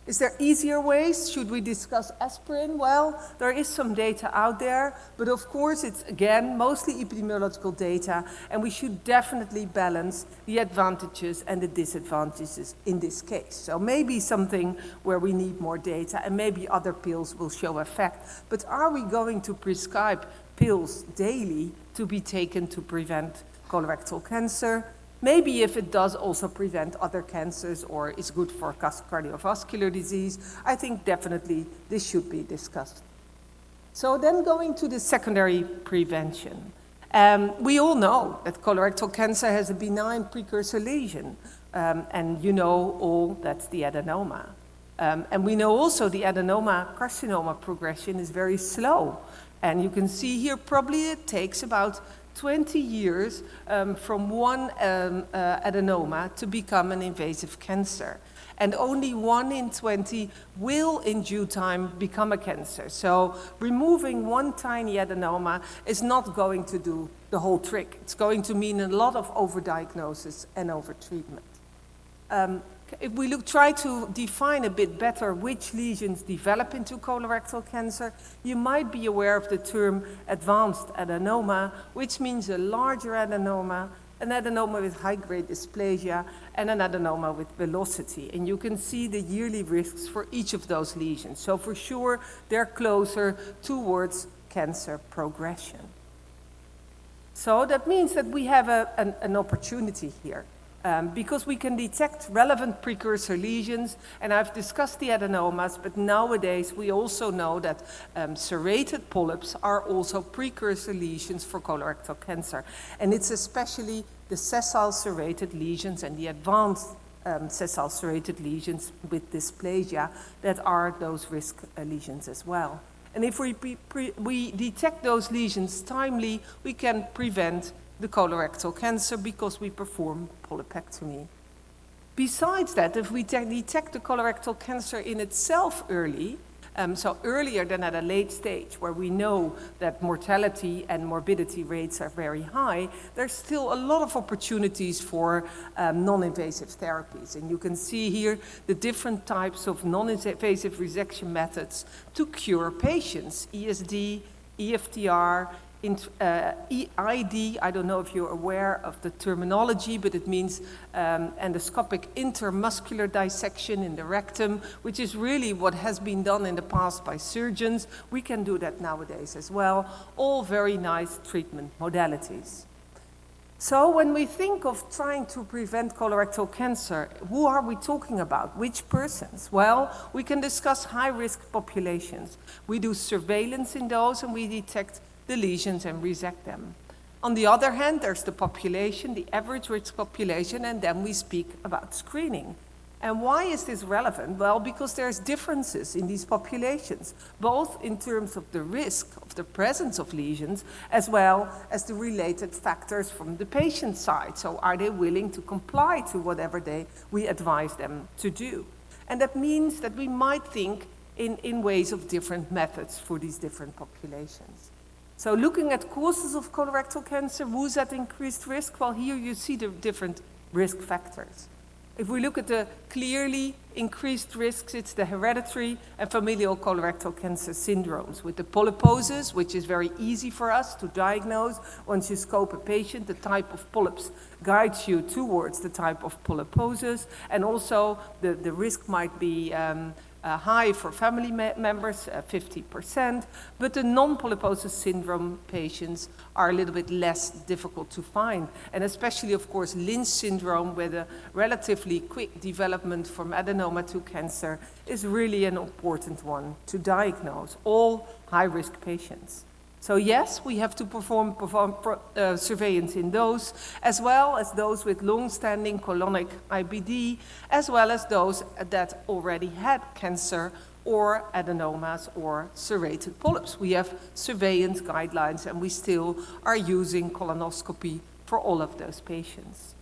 Is there easier ways? Should we discuss aspirin? Well, there is some data out there, but of course it's, again, mostly epidemiological data, and we should definitely balance the advantages and the disadvantages in this case. So maybe something where we need more data, and maybe other pills will show effect. But are we going to prescribe pills daily to be taken to prevent colorectal cancer? Maybe if it does also prevent other cancers or is good for cardiovascular disease, I think definitely this should be discussed. So then going to the secondary prevention. We all know that colorectal cancer has a benign precursor lesion, and you know all that's the adenoma. And we know also the adenoma carcinoma progression is very slow. And you can see here probably it takes about 20 years from one adenoma to become an invasive cancer. And only 1 in 20 will in due time become a cancer. So removing one tiny adenoma is not going to do the whole trick. It's going to mean a lot of overdiagnosis and overtreatment. If we try to define a bit better which lesions develop into colorectal cancer, you might be aware of the term advanced adenoma, which means a larger adenoma, an adenoma with high-grade dysplasia, and an adenoma with velocity. And you can see the yearly risks for each of those lesions. So for sure, they're closer towards cancer progression. So that means that we have an opportunity here. Because we can detect relevant precursor lesions, and I've discussed the adenomas, but nowadays we also know that serrated polyps are also precursor lesions for colorectal cancer. And it's especially the sessile serrated lesions and the advanced sessile serrated lesions with dysplasia that are those risk lesions as well. And if we detect those lesions timely, we can prevent the colorectal cancer because we perform polypectomy. Besides that, if we detect the colorectal cancer in itself early, so earlier than at a late stage where we know that mortality and morbidity rates are very high, there's still a lot of opportunities for non-invasive therapies. And you can see here the different types of non-invasive resection methods to cure patients: ESD, EFTR, EID, I don't know if you're aware of the terminology, but it means endoscopic intermuscular dissection in the rectum, which is really what has been done in the past by surgeons. We can do that nowadays as well. All very nice treatment modalities. So when we think of trying to prevent colorectal cancer, who are we talking about? Which persons? Well, we can discuss high-risk populations. We do surveillance in those and we detect the lesions and resect them. On the other hand, there's the population, the average risk population, and then we speak about screening. And why is this relevant? Well, because there's differences in these populations, both in terms of the risk of the presence of lesions, as well as the related factors from the patient side. So are they willing to comply to whatever we advise them to do? And that means that we might think in ways of different methods for these different populations. So looking at causes of colorectal cancer, who's at increased risk? Well, here you see the different risk factors. If we look at the clearly increased risks, it's the hereditary and familial colorectal cancer syndromes with the polyposis, which is very easy for us to diagnose. Once you scope a patient, the type of polyps guides you towards the type of polyposis, and also the risk might be high for family members, 50%, but the non-polyposis syndrome patients are a little bit less difficult to find. And especially, of course, Lynch syndrome, with a relatively quick development from adenoma to cancer, is really an important one to diagnose, all high-risk patients. So yes, we have to perform surveillance in those, as well as those with long-standing colonic IBD, as well as those that already had cancer or adenomas or serrated polyps. We have surveillance guidelines, and we still are using colonoscopy for all of those patients.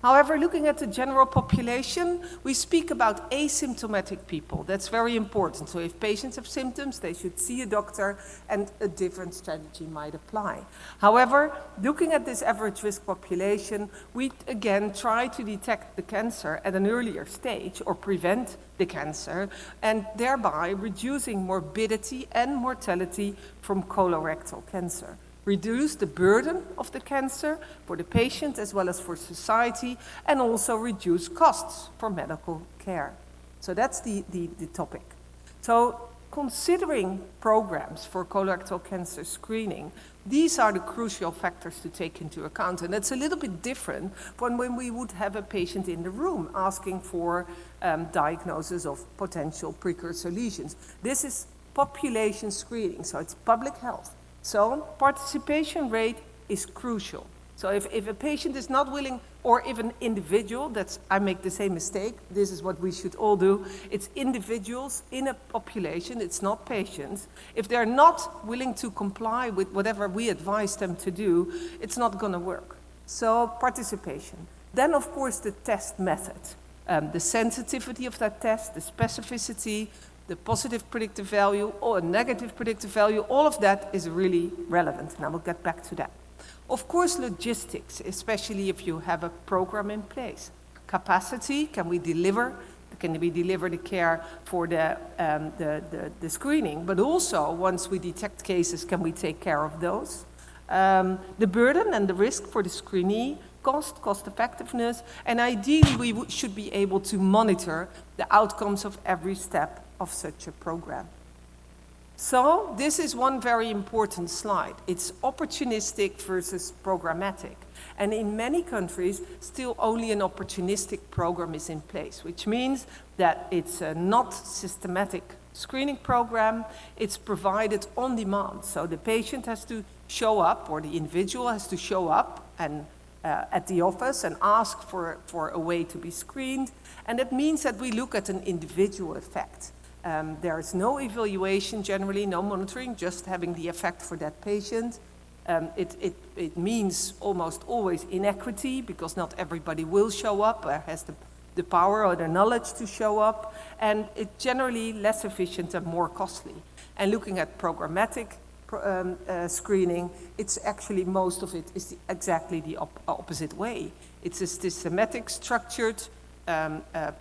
However, looking at the general population, we speak about asymptomatic people. That's very important. So if patients have symptoms, they should see a doctor, and a different strategy might apply. However, looking at this average risk population, we again try to detect the cancer at an earlier stage or prevent the cancer, and thereby reducing morbidity and mortality from colorectal cancer. Reduce the burden of the cancer for the patient as well as for society, and also reduce costs for medical care. So that's the topic. So considering programs for colorectal cancer screening, these are the crucial factors to take into account. And it's a little bit different from when we would have a patient in the room asking for diagnosis of potential precursor lesions. This is population screening, so it's public health. So participation rate is crucial. So if a patient is not willing, or if an individual, I make the same mistake, this is what we should all do, it's individuals in a population, it's not patients. If they're not willing to comply with whatever we advise them to do, it's not going to work. So participation. Then, of course, the test method. The sensitivity of that test, the specificity, the positive predictive value or a negative predictive value, all of that is really relevant, and I will get back to that. Of course, logistics, especially if you have a program in place. Capacity, can we deliver the care for the screening, but also once we detect cases, can we take care of those? The burden and the risk for the screenee, cost effectiveness, and ideally we should be able to monitor the outcomes of every step of such a program. So this is one very important slide. It's opportunistic versus programmatic. And in many countries, still only an opportunistic program is in place, which means that it's a not systematic screening program. It's provided on demand. So the patient has to show up, or the individual has to show up and at the office and ask for a way to be screened. And that means that we look at an individual effect. There is no evaluation, generally, no monitoring, just having the effect for that patient. It means almost always inequity, because not everybody will show up or has the power or the knowledge to show up, and it's generally less efficient and more costly. And looking at programmatic screening, it's actually, most of it is exactly the opposite way. It's a systematic, structured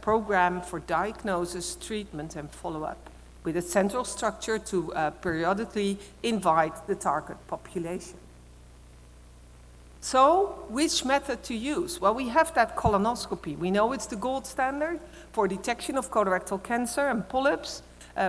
program for diagnosis, treatment, and follow-up, with a central structure to periodically invite the target population. So, which method to use? Well, we have that colonoscopy. We know it's the gold standard for detection of colorectal cancer and polyps.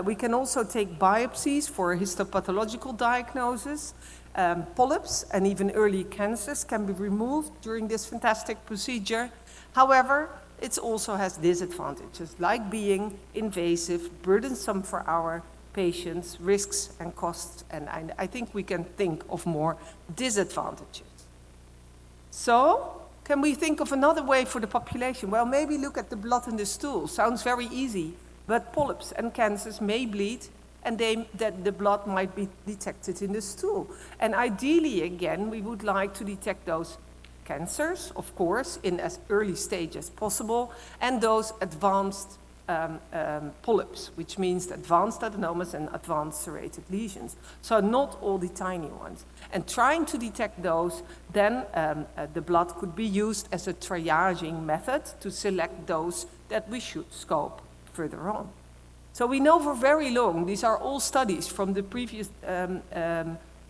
We can also take biopsies for histopathological diagnosis. Polyps and even early cancers can be removed during this fantastic procedure. However, it also has disadvantages, like being invasive, burdensome for our patients, risks and costs, and I think we can think of more disadvantages. So, can we think of another way for the population? Well, maybe look at the blood in the stool. Sounds very easy, but polyps and cancers may bleed, and that the blood might be detected in the stool. And ideally, again, we would like to detect those cancers, of course, in as early stage as possible, and those advanced polyps, which means advanced adenomas and advanced serrated lesions. So not all the tiny ones. And trying to detect those, then the blood could be used as a triaging method to select those that we should scope further on. So we know for very long, these are all studies from the previous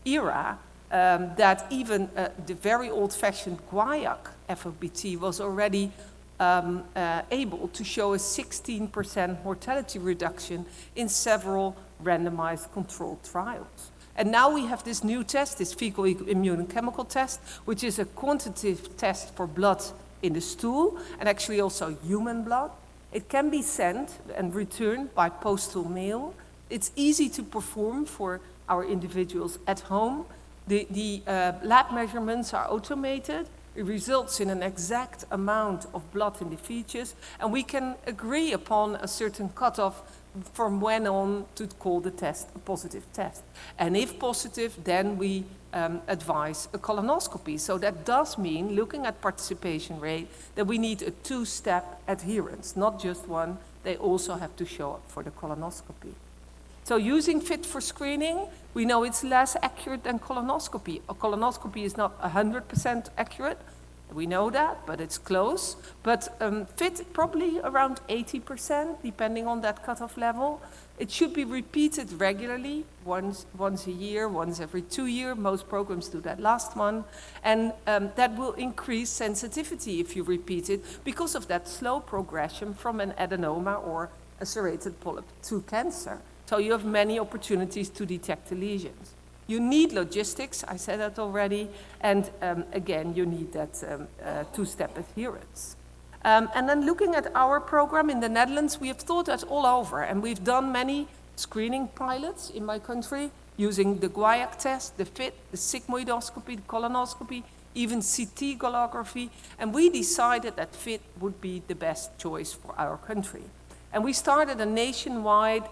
era, that even the very old-fashioned Guaiac FOBT was already able to show a 16% mortality reduction in several randomized controlled trials. And now we have this new test, this fecal immunochemical test, which is a quantitative test for blood in the stool, and actually also human blood. It can be sent and returned by postal mail. It's easy to perform for our individuals at home. The lab measurements are automated. It results in an exact amount of blood in the feces, and we can agree upon a certain cutoff from when on to call the test a positive test. And if positive, then we advise a colonoscopy. So that does mean, looking at participation rate, that we need a two-step adherence, not just one. They also have to show up for the colonoscopy. So using FIT for screening, we know it's less accurate than colonoscopy. A colonoscopy is not 100% accurate. We know that, but it's close. But FIT probably around 80%, depending on that cutoff level. It should be repeated regularly, once a year, once every 2 years. Most programs do that last one. And that will increase sensitivity if you repeat it because of that slow progression from an adenoma or a serrated polyp to cancer. So you have many opportunities to detect the lesions. You need logistics, I said that already, and again, you need that two-step adherence. And then looking at our program in the Netherlands, we have thought that all over, and we've done many screening pilots in my country using the Guaiac test, the FIT, the sigmoidoscopy, the colonoscopy, even CT golography, and we decided that FIT would be the best choice for our country. And we started a nationwide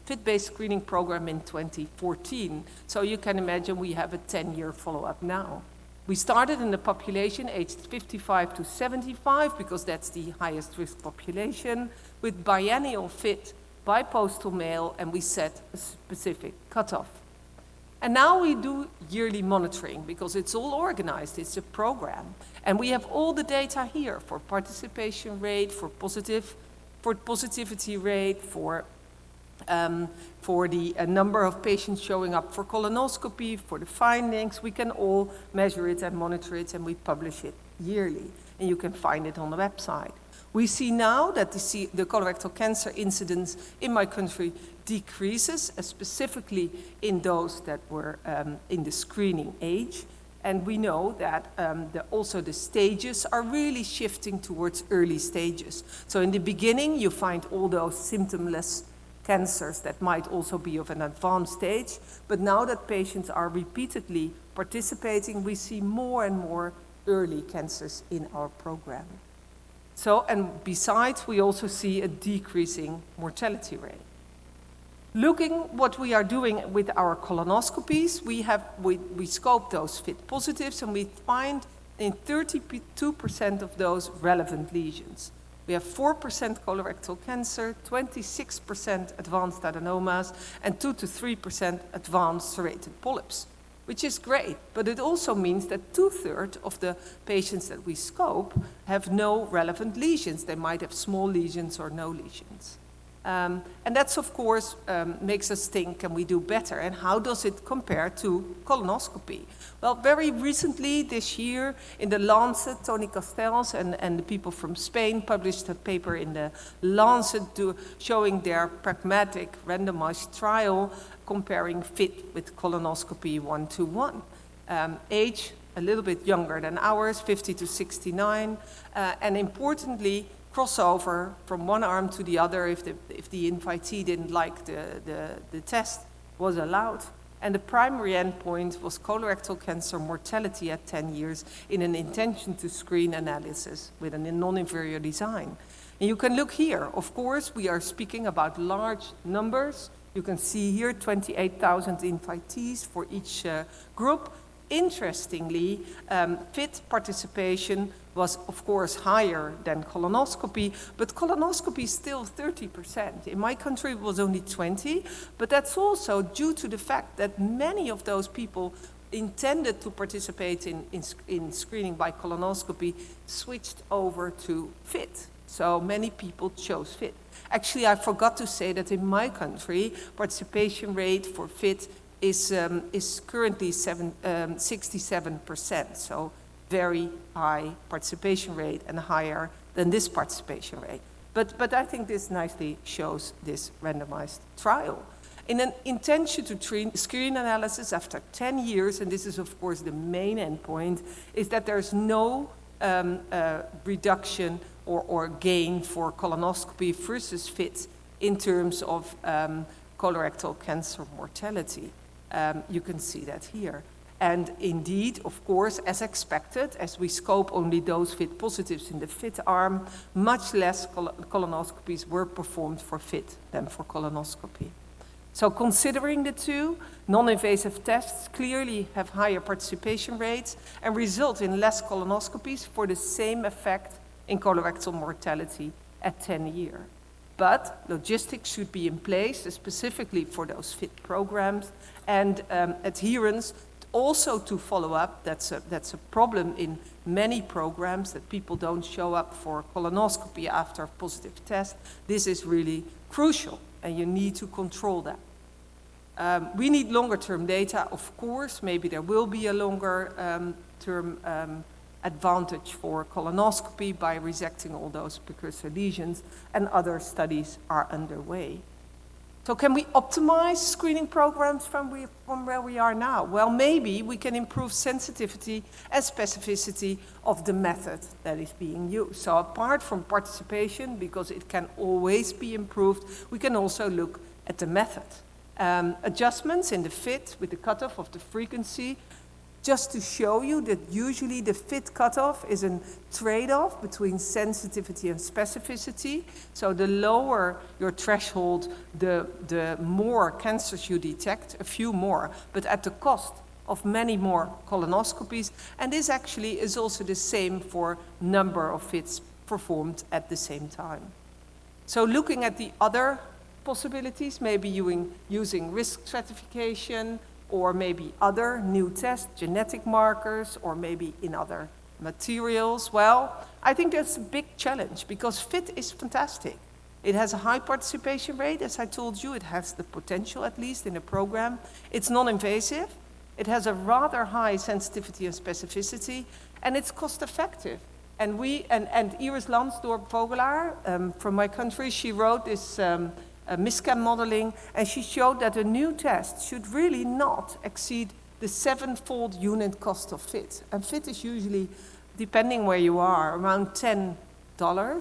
FIT-based screening program in 2014. So you can imagine we have a 10-year follow-up now. We started in the population aged 55 to 75 because that's the highest risk population with biennial FIT by postal mail, and we set a specific cutoff. And now we do yearly monitoring because it's all organized, it's a program. And we have all the data here for participation rate, for positivity rate, for the number of patients showing up for colonoscopy, for the findings. We can all measure it and monitor it, and we publish it yearly. And you can find it on the website. We see now that the colorectal cancer incidence in my country decreases, specifically in those that were in the screening age. And we know that also the stages are really shifting towards early stages. So in the beginning, you find all those symptomless cancers that might also be of an advanced stage. But now that patients are repeatedly participating, we see more and more early cancers in our program. So, and besides, we also see a decreasing mortality rate. Looking what we are doing with our colonoscopies, we scope those FIT positives, and we find in 32% of those relevant lesions. We have 4% colorectal cancer, 26% advanced adenomas, and 2 to 3% advanced serrated polyps, which is great, but it also means that 2/3 of the patients that we scope have no relevant lesions. They might have small lesions or no lesions. And that's, of course, makes us think, can we do better? And how does it compare to colonoscopy? Well, very recently this year in the Lancet, Tony Castells and the people from Spain published a paper in the Lancet showing their pragmatic randomized trial comparing FIT with colonoscopy 1-to-1. Age a little bit younger than ours, 50 to 69, and importantly, crossover from one arm to the other if the invitee didn't like the test was allowed. And the primary endpoint was colorectal cancer mortality at 10 years in an intention to screen analysis with a non-inferior design. And you can look here. Of course, we are speaking about large numbers. You can see here 28,000 invitees for each group. Interestingly, FIT participation was, of course, higher than colonoscopy, but colonoscopy is still 30%. In my country, it was only 20%, but that's also due to the fact that many of those people intended to participate in screening by colonoscopy switched over to FIT. So many people chose FIT. Actually, I forgot to say that in my country, participation rate for FIT is currently 67%, so very high participation rate and higher than this participation rate. But I think this nicely shows this randomized trial. In an intention to screen analysis after 10 years, and this is of course the main endpoint, is that there's no reduction or gain for colonoscopy versus FIT in terms of colorectal cancer mortality. You can see that here. And indeed, of course, as expected, as we scope only those FIT positives in the FIT arm, much less colonoscopies were performed for FIT than for colonoscopy. So considering the two, non-invasive tests clearly have higher participation rates and result in less colonoscopies for the same effect in colorectal mortality at 10 years. But logistics should be in place, specifically for those FIT programs, and adherence also to follow up. That's a problem in many programs, that people don't show up for colonoscopy after a positive test. This is really crucial, and you need to control that. We need longer-term data, of course. Maybe there will be a longer-term advantage for colonoscopy by resecting all those precursor lesions, and other studies are underway. So can we optimize screening programs from where we are now? Well, maybe we can improve sensitivity and specificity of the method that is being used. So apart from participation, because it can always be improved, we can also look at the method. Adjustments in the FIT with the cutoff of the frequency, just to show you that usually the FIT cutoff is a trade-off between sensitivity and specificity. So the lower your threshold, the more cancers you detect, a few more, but at the cost of many more colonoscopies. And this actually is also the same for number of FITs performed at the same time. So looking at the other possibilities, maybe using risk stratification, or maybe other new tests, genetic markers, or maybe in other materials. Well, I think that's a big challenge, because FIT is fantastic. It has a high participation rate, as I told you. It has the potential, at least, in the program. It's non-invasive. It has a rather high sensitivity and specificity, and it's cost-effective. And Iris Lansdorp-Vogelaar from my country, she wrote this MISCAM modeling, and she showed that a new test should really not exceed the 7-fold unit cost of FIT. And FIT is usually, depending where you are, around $10.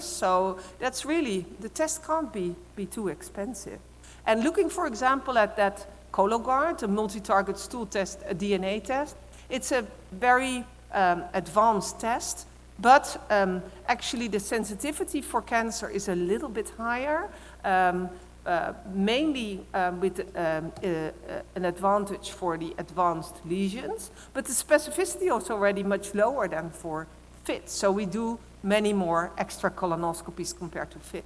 So that's really, the test can't be too expensive. And looking, for example, at that Cologuard, a multi-target stool test, a DNA test, it's a very advanced test, but actually the sensitivity for cancer is a little bit higher. Mainly with an advantage for the advanced lesions, but the specificity is already much lower than for FIT. So we do many more extra colonoscopies compared to FIT,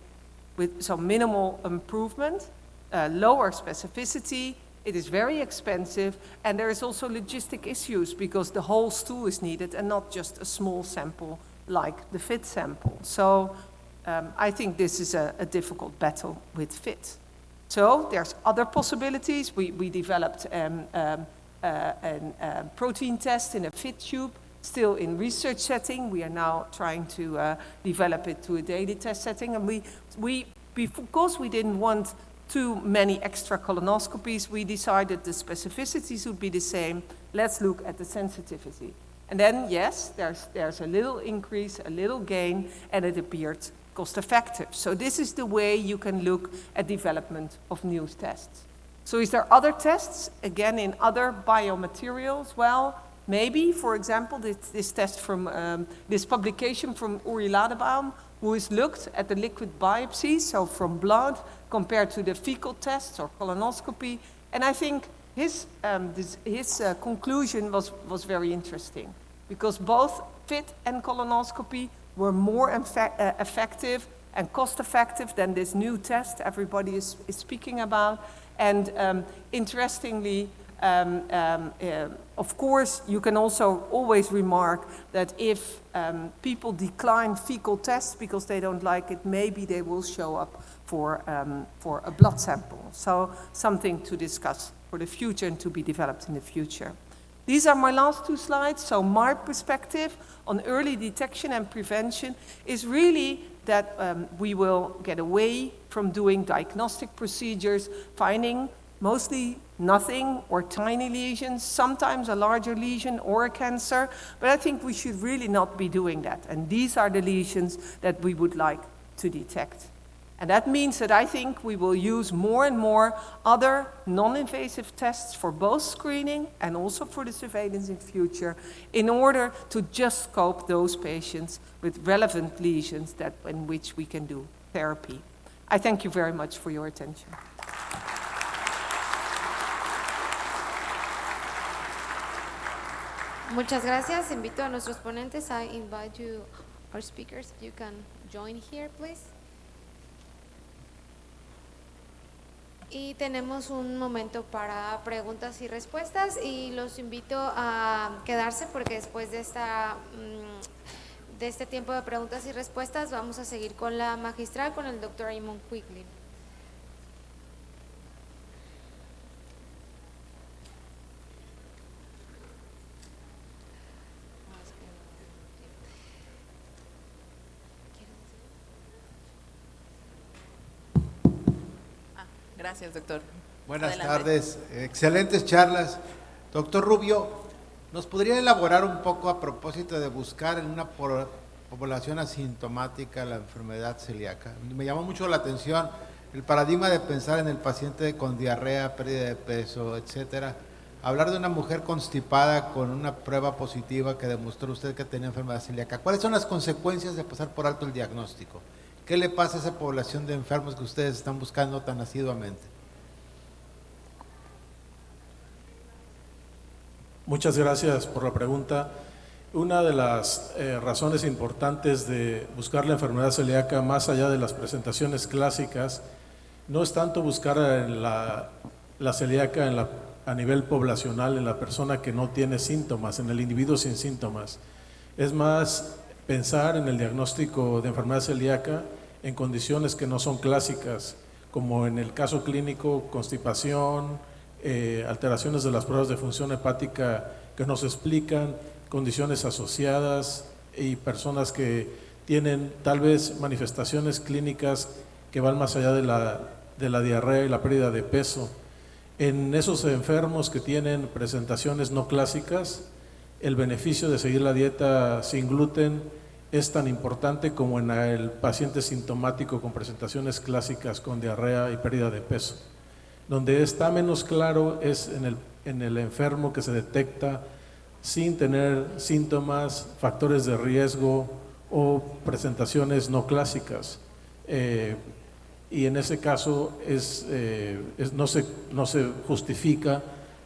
with some minimal improvement, lower specificity. It is very expensive, and there is also logistic issues because the whole stool is needed and not just a small sample like the FIT sample. So I think this is a difficult battle with FIT. So there's other possibilities. We developed a protein test in a FIT tube, still in research setting. We are now trying to develop it to a daily test setting. And because we didn't want too many extra colonoscopies, we decided the specificities would be the same. Let's look at the sensitivity. And then, yes, there's a little increase, a little gain, and it appeared cost effective. So this is the way you can look at development of new tests. So is there other tests, again, in other biomaterials? Well, maybe, for example, this test from, this publication from Uri Ladebaum, who has looked at the liquid biopsy, so from blood, compared to the fecal tests or colonoscopy. And I think his conclusion was very interesting, because both FIT and colonoscopy were more effective and cost-effective than this new test everybody is speaking about. And interestingly, of course, you can also always remark that if people decline fecal tests because they don't like it, maybe they will show up for a blood sample. So something to discuss for the future and to be developed in the future. These are my last two slides. So my perspective on early detection and prevention is really that we will get away from doing diagnostic procedures, finding mostly nothing or tiny lesions, sometimes a larger lesion or a cancer, but I think we should really not be doing that. And these are the lesions that we would like to detect. And that means that I think we will use more and more other non-invasive tests for both screening and also for the surveillance in future in order to just scope those patients with relevant lesions in which we can do therapy. I thank you very much for your attention. Muchas gracias. Invito a nuestros ponentes. I invite you, our speakers, if you can join here, please. Y tenemos un momento para preguntas y respuestas y los invito a quedarse porque después de este tiempo de preguntas y respuestas vamos a seguir con la magistral, con el Dr. Raymond Quigley. Gracias, doctor. Buenas Adelante. tardes, excelentes charlas. Doctor Rubio, ¿nos podría elaborar un poco a propósito de buscar en una población asintomática la enfermedad celíaca? Me llamó mucho la atención el paradigma de pensar en el paciente con diarrea, pérdida de peso, etcétera. Hablar de una mujer constipada con una prueba positiva que demostró usted que tenía enfermedad celíaca. ¿Cuáles son las consecuencias de pasar por alto el diagnóstico? ¿Qué le pasa a esa población de enfermos que ustedes están buscando tan asiduamente? Muchas gracias por la pregunta. Una de las razones importantes de buscar la enfermedad celíaca, más allá de las presentaciones clásicas, no es tanto buscar la celíaca a nivel poblacional en la persona que no tiene síntomas, en el individuo sin síntomas. Es más pensar en el diagnóstico de enfermedad celíaca en condiciones que no son clásicas, como en el caso clínico, constipación, alteraciones de las pruebas de función hepática que nos explican, condiciones asociadas y personas que tienen tal vez manifestaciones clínicas que van más allá de la diarrea y la pérdida de peso. En esos enfermos que tienen presentaciones no clásicas, el beneficio de seguir la dieta sin gluten es tan importante como en el paciente sintomático con presentaciones clásicas con diarrea y pérdida de peso. Donde está menos claro es en el enfermo que se detecta sin tener síntomas, factores de riesgo o presentaciones no clásicas. Y en ese caso no se justifica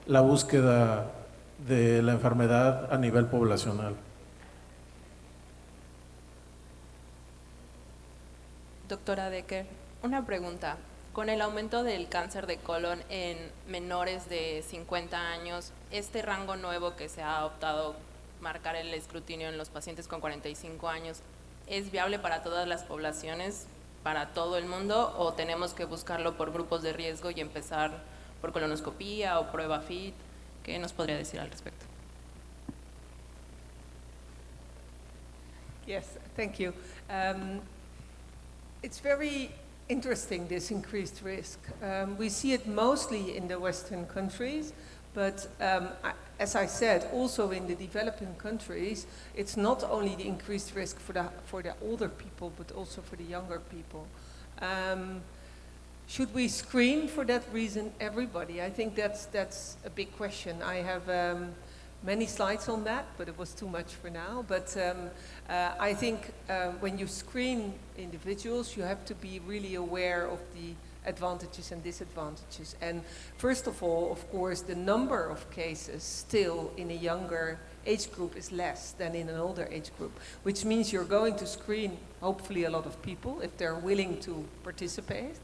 la búsqueda de la enfermedad a nivel poblacional. Doctora Decker, una pregunta. Con el aumento del cáncer de colon en menores de 50 años, este rango nuevo que se ha optado marcar el escrutinio en los pacientes con 45 años, ¿Es viable para todas las poblaciones, para todo el mundo, o tenemos que buscarlo por grupos de riesgo y empezar por colonoscopía o prueba FIT? ¿Qué nos podría decir al respecto? Yes, thank you. It's very interesting, this increased risk. We see it mostly in the Western countries, but as I said, also in the developing countries, it's not only the increased risk for the older people, but also for the younger people. Should we screen for that reason everybody? I think that's a big question. I have many slides on that, but it was too much for now. But I think when you screen individuals, you have to be really aware of the advantages and disadvantages. And first of all, of course, the number of cases still in a younger age group is less than in an older age group, which means you're going to screen, hopefully, a lot of people if they're willing to participate.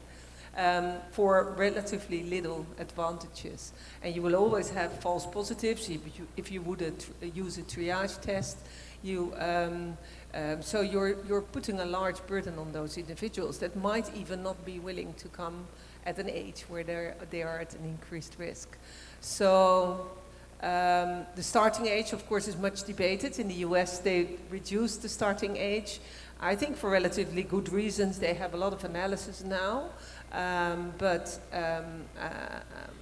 For relatively little advantages. And you will always have false positives if you would use a triage test. So you're putting a large burden on those individuals that might even not be willing to come at an age where they are at an increased risk. So the starting age, of course, is much debated. In the US, they reduced the starting age. I think for relatively good reasons. They have a lot of analysis now. But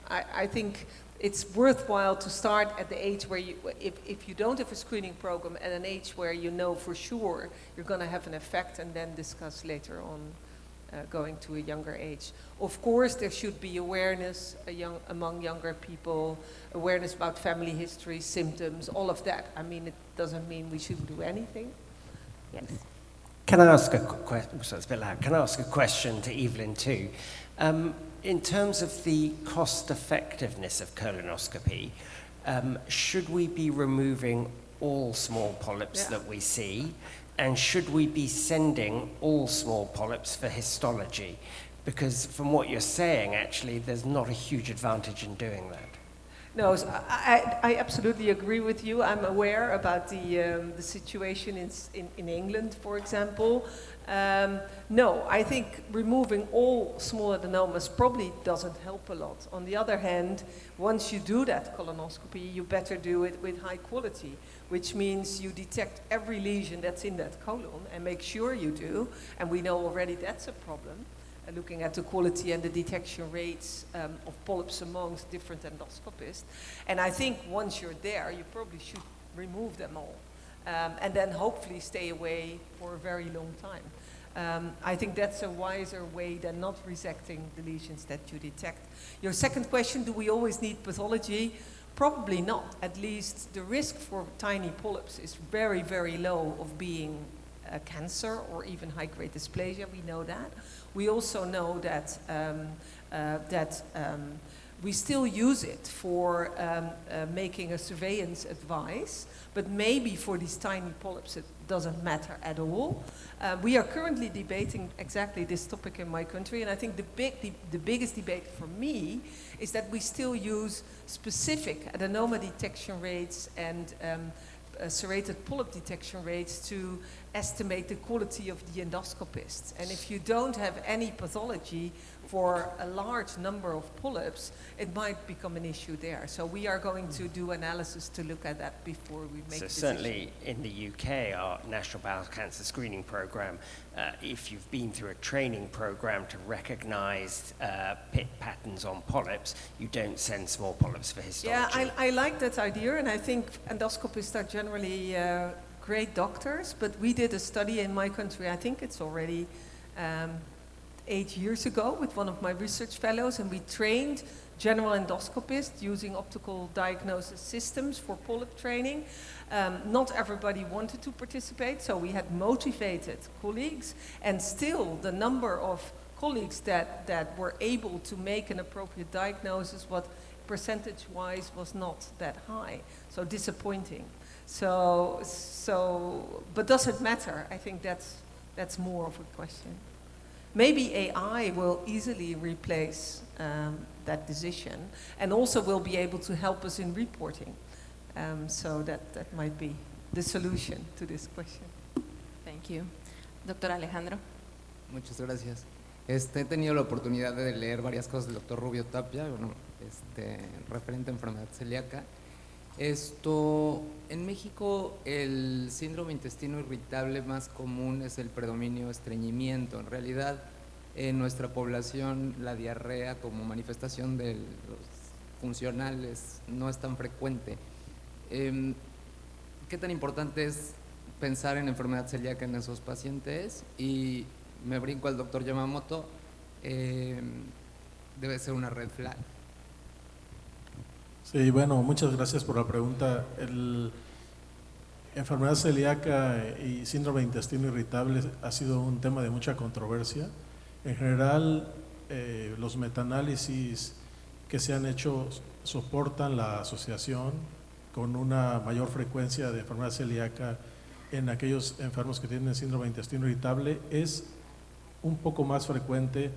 I think it's worthwhile to start at the age where if you don't have a screening program, at an age where you know for sure you're going to have an effect, and then discuss later on going to a younger age. Of course, there should be awareness among younger people, awareness about family history, symptoms, all of that. I mean, it doesn't mean we shouldn't do anything. Yes. Can I ask a question? So it's a bit loud. Can I ask a question to Evelyn too? In terms of the cost effectiveness of colonoscopy, should we be removing all small polyps that we see? And should we be sending all small polyps for histology? Because from what you're saying, actually, there's not a huge advantage in doing that. No, so I absolutely agree with you. I'm aware about the situation in England, for example. No, I think removing all small adenomas probably doesn't help a lot. On the other hand, once you do that colonoscopy, you better do it with high quality, which means you detect every lesion that's in that colon and make sure you do. And we know already that's a problem. Looking at the quality and the detection rates of polyps amongst different endoscopists. And I think once you're there, you probably should remove them all. And then hopefully stay away for a very long time. I think that's a wiser way than not resecting the lesions that you detect. Your second question, do we always need pathology? Probably not. At least the risk for tiny polyps is very, very low of being cancer or even high-grade dysplasia. We know that. We also know that we still use it for making a surveillance advice, but maybe for these tiny polyps it doesn't matter at all. We are currently debating exactly this topic in my country, and I think the biggest debate for me is that we still use specific adenoma detection rates and serrated polyp detection rates to estimate the quality of the endoscopist. And if you don't have any pathology for a large number of polyps, it might become an issue there. So we are going to do analysis to look at that before we make So decisions. certainly in the UK, our National Bowel Cancer Screening Programme, if you've been through a training programme to recognise pit patterns on polyps, you don't send small polyps for histology. Yeah, I like that idea, and I think endoscopists are generally great doctors, but we did a study in my country, I think it's already 8 years ago, with one of my research fellows, and we trained general endoscopists using optical diagnosis systems for polyp training. Not everybody wanted to participate, so we had motivated colleagues, and still the number of colleagues that were able to make an appropriate diagnosis, what percentage-wise was not that high, so disappointing. But does it matter? I think that's more of a question. Maybe AI will easily replace that decision, and also will be able to help us in reporting. So that might be the solution to this question. Thank you. Doctor Alejandro. Muchas gracias. He tenido la oportunidad de leer varias cosas del doctor Rubio Tapia, referente a enfermedad celíaca. En México el síndrome intestino irritable más común es el predominio estreñimiento. En realidad, en nuestra población la diarrea como manifestación de los funcionales no es tan frecuente. ¿Qué tan importante es pensar en enfermedad celíaca en esos pacientes? Y me brinco al doctor Yamamoto, debe ser una red flag. Sí, bueno, muchas gracias por la pregunta. Enfermedad celíaca y síndrome de intestino irritable ha sido un tema de mucha controversia. En general, los metaanálisis que se han hecho soportan la asociación con una mayor frecuencia de enfermedad celíaca en aquellos enfermos que tienen síndrome de intestino irritable. Es un poco más frecuente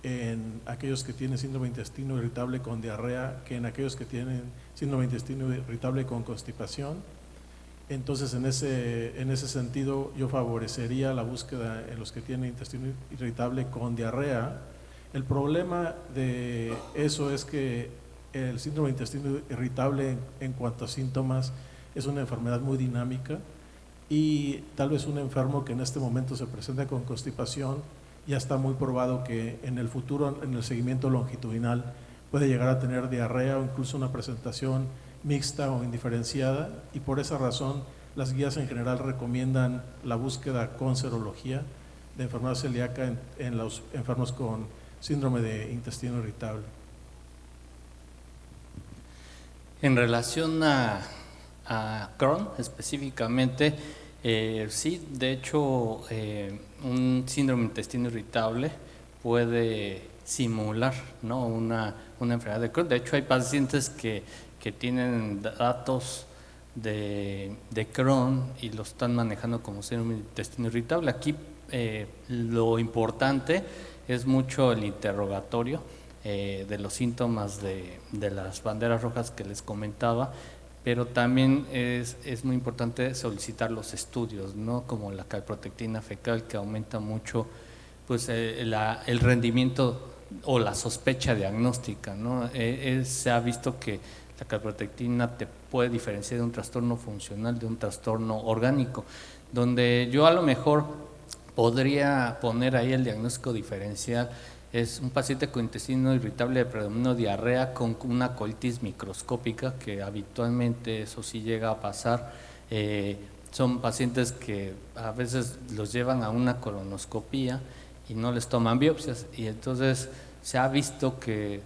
en aquellos que tienen síndrome de intestino irritable con diarrea que en aquellos que tienen síndrome de intestino irritable con constipación. Entonces, en ese sentido, yo favorecería la búsqueda en los que tienen intestino irritable con diarrea. El problema de eso es que el síndrome de intestino irritable en cuanto a síntomas es una enfermedad muy dinámica y tal vez un enfermo que en este momento se presenta con constipación ya está muy probado que en el futuro, en el seguimiento longitudinal, puede llegar a tener diarrea o incluso una presentación mixta o indiferenciada, y por esa razón las guías en general recomiendan la búsqueda con serología de enfermedad celíaca en los enfermos con síndrome de intestino irritable. En relación a Crohn específicamente, sí, de hecho, un síndrome de intestino irritable puede simular, ¿no?, una enfermedad de Crohn. De hecho, hay pacientes que tienen datos de Crohn y lo están manejando como síndrome de intestino irritable. Aquí lo importante es mucho el interrogatorio de los síntomas de las banderas rojas que les comentaba, pero también es muy importante solicitar los estudios, ¿no?, como la calprotectina fecal, que aumenta mucho pues el rendimiento o la sospecha diagnóstica, ¿no? Se ha visto que la calprotectina te puede diferenciar de un trastorno funcional de un trastorno orgánico, donde yo a lo mejor podría poner ahí el diagnóstico diferencial. Es un paciente con intestino irritable de predominio diarrea con una colitis microscópica, que habitualmente eso sí llega a pasar. Son pacientes que a veces los llevan a una colonoscopía y no les toman biopsias, y entonces se ha visto que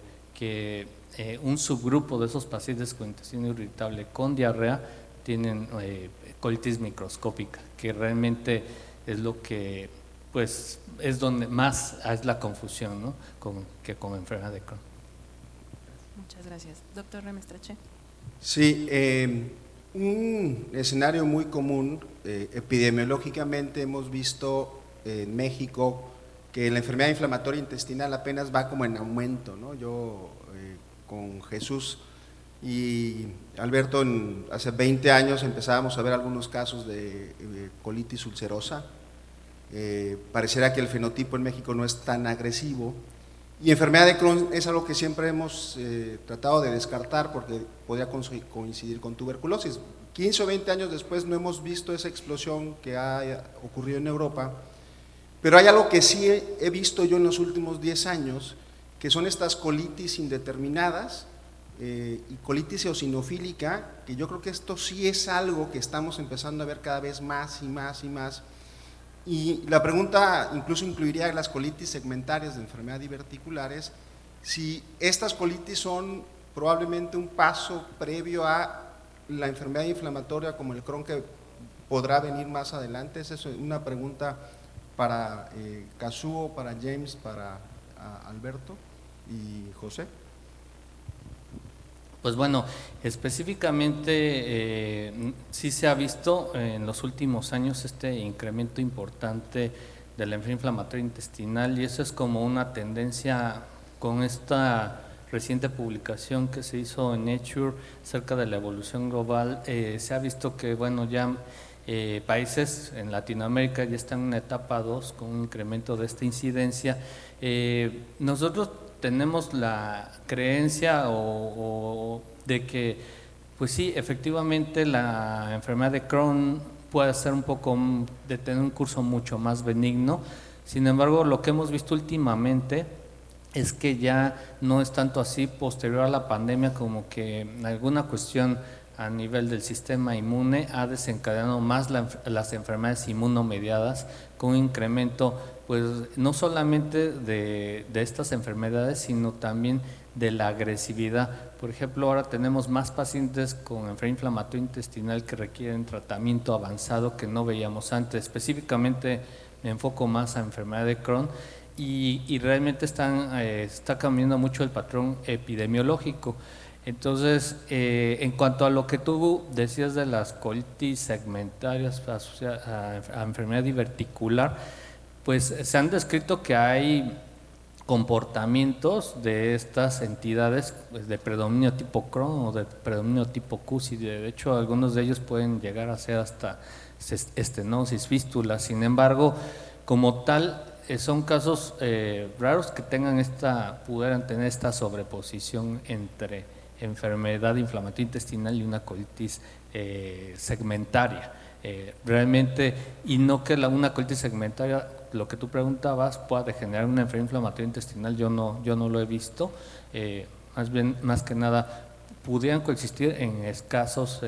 un subgrupo de esos pacientes con intestino irritable con diarrea tienen colitis microscópica, que realmente es lo que pues es donde más es la confusión, ¿no?, que con enfermedad de Crohn. Muchas gracias. Doctor Remestrache. Sí, un escenario muy común, epidemiológicamente hemos visto en México que la enfermedad inflamatoria intestinal apenas va como en aumento, ¿no? Yo con Jesús y Alberto hace 20 años empezábamos a ver algunos casos de colitis ulcerosa. Pareciera que el fenotipo en México no es tan agresivo, y enfermedad de Crohn es algo que siempre hemos tratado de descartar porque podría coincidir con tuberculosis. 15 o 20 años después no hemos visto esa explosión que ha ocurrido en Europa, pero hay algo que sí he visto yo en los últimos 10 años, que son estas colitis indeterminadas y colitis eosinofílica, que yo creo que esto sí es algo que estamos empezando a ver cada vez más y más y más. Y la pregunta incluso incluiría las colitis segmentarias de enfermedad diverticulares, si estas colitis son probablemente un paso previo a la enfermedad inflamatoria como el Crohn, que podrá venir más adelante. Esa es una pregunta para Kazuo, para James, para Alberto y José. Pues bueno, específicamente sí se ha visto en los últimos años este incremento importante de la enfermedad inflamatoria intestinal, y eso es como una tendencia con esta reciente publicación que se hizo en Nature acerca de la evolución global. Se ha visto que bueno, ya países en Latinoamérica ya están en una etapa 2 con un incremento de esta incidencia. Nosotros tenemos la creencia de que, pues sí, efectivamente la enfermedad de Crohn puede ser de tener un curso mucho más benigno. Sin embargo, lo que hemos visto últimamente es que ya no es tanto así posterior a la pandemia, como que alguna cuestión a nivel del sistema inmune ha desencadenado más las enfermedades inmunomediadas, con un incremento pues no solamente de estas enfermedades, sino también de la agresividad. Por ejemplo, ahora tenemos más pacientes con enfermedad inflamatoria intestinal que requieren tratamiento avanzado que no veíamos antes. Específicamente me enfoco más a enfermedad de Crohn y realmente está cambiando mucho el patrón epidemiológico. Entonces, en cuanto a lo que tú decías de las colitis segmentarias asociadas a enfermedad diverticular, pues se han descrito que hay comportamientos de estas entidades pues, de predominio tipo Crohn o de predominio tipo CUS, y de hecho algunos de ellos pueden llegar a ser hasta estenosis, fístulas. Sin embargo, como tal, son casos raros que pudieran tener esta sobreposición entre enfermedad inflamatoria intestinal y una colitis segmentaria. Realmente, y no que una colitis segmentaria, lo que tú preguntabas, pueda degenerar una enfermedad inflamatoria intestinal, yo no lo he visto. Más que nada, pudieran coexistir en escasos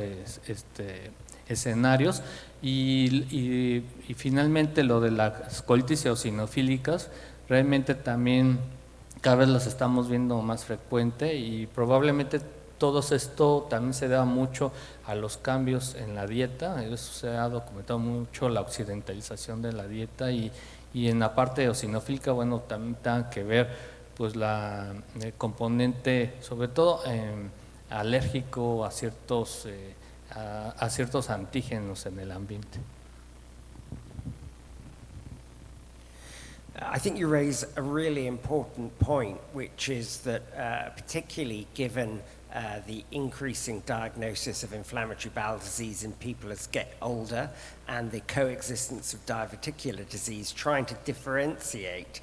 escenarios. Y finalmente, lo de las colitis eosinofílicas, realmente también cada vez las estamos viendo más frecuente, y probablemente todo esto también se deba mucho a los cambios en la dieta. Eso se ha documentado mucho, la occidentalización de la dieta, y en la parte eosinofílica, bueno, también tiene que ver pues el componente, sobre todo alérgico a ciertos antígenos en el ambiente. I think you raise a really important point, which is that particularly given the increasing diagnosis of inflammatory bowel disease in people as get older and the coexistence of diverticular disease, trying to differentiate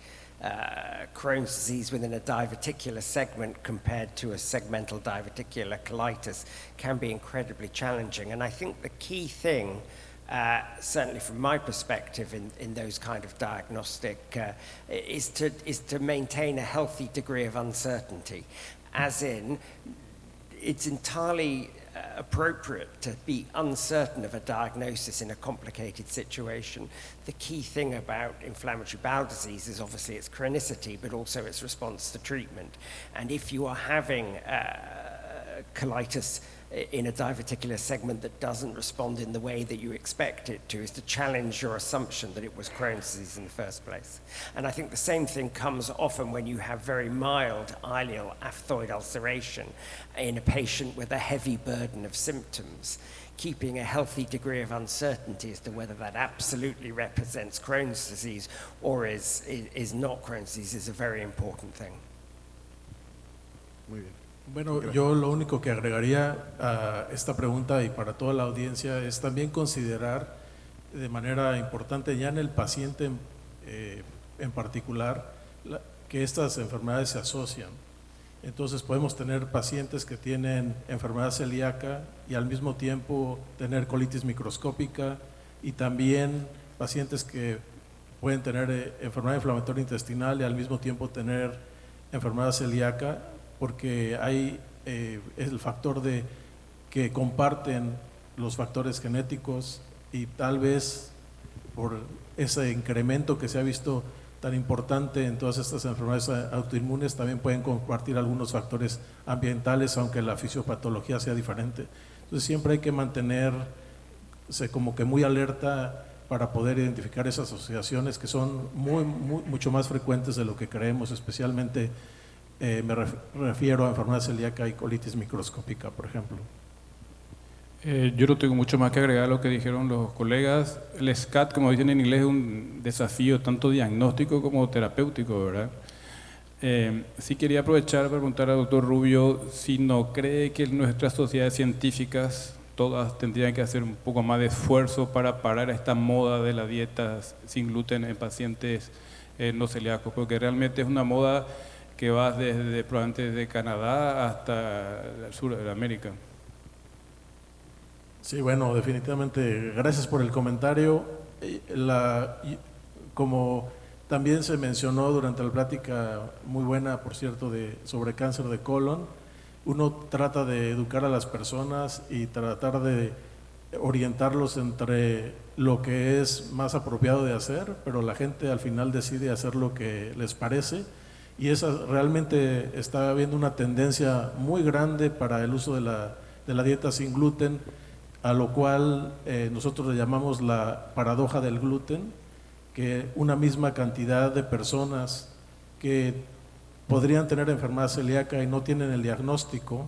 Crohn's disease within a diverticular segment compared to a segmental diverticular colitis can be incredibly challenging. And I think the key thing, certainly from my perspective in those kind of diagnostic, is to maintain a healthy degree of uncertainty, as in it's entirely appropriate to be uncertain of a diagnosis in a complicated situation. The key thing about inflammatory bowel disease is obviously its chronicity, but also its response to treatment. And if you are having colitis in a diverticular segment that doesn't respond in the way that you expect it to, is to challenge your assumption that it was Crohn's disease in the first place. And I think the same thing comes often when you have very mild ileal aphthoid ulceration in a patient with a heavy burden of symptoms. Keeping a healthy degree of uncertainty as to whether that absolutely represents Crohn's disease or is not Crohn's disease is a very important thing. Muy bien. Bueno, yo lo único que agregaría a esta pregunta y para toda la audiencia es también considerar de manera importante ya en el paciente en particular que estas enfermedades se asocian. Entonces podemos tener pacientes que tienen enfermedad celíaca y al mismo tiempo tener colitis microscópica, y también pacientes que pueden tener enfermedad inflamatoria intestinal y al mismo tiempo tener enfermedad celíaca, porque hay el factor de que comparten los factores genéticos, y tal vez por ese incremento que se ha visto tan importante en todas estas enfermedades autoinmunes también pueden compartir algunos factores ambientales, aunque la fisiopatología sea diferente. Entonces siempre hay que mantenerse como que muy alerta para poder identificar esas asociaciones que son mucho más frecuentes de lo que creemos, especialmente me refiero a enfermedad celíaca y colitis microscópica, por ejemplo. Yo no tengo mucho más que agregar a lo que dijeron los colegas. El SCAT, como dicen en inglés, es un desafío tanto diagnóstico como terapéutico, ¿verdad? Sí quería aprovechar para preguntar al doctor Rubio si no cree que nuestras sociedades científicas todas tendrían que hacer un poco más de esfuerzo para parar esta moda de la dieta sin gluten en pacientes no celíacos, porque realmente es una moda que va probablemente desde Canadá hasta el sur de América. Sí, bueno, definitivamente, gracias por el comentario. Como también se mencionó durante la plática, muy buena, por cierto, sobre cáncer de colon, uno trata de educar a las personas y tratar de orientarlos entre lo que es más apropiado de hacer, pero la gente al final decide hacer lo que les parece, y esa realmente está habiendo una tendencia muy grande para el uso de la dieta sin gluten, a lo cual nosotros le llamamos la paradoja del gluten, que una misma cantidad de personas que podrían tener enfermedad celíaca y no tienen el diagnóstico,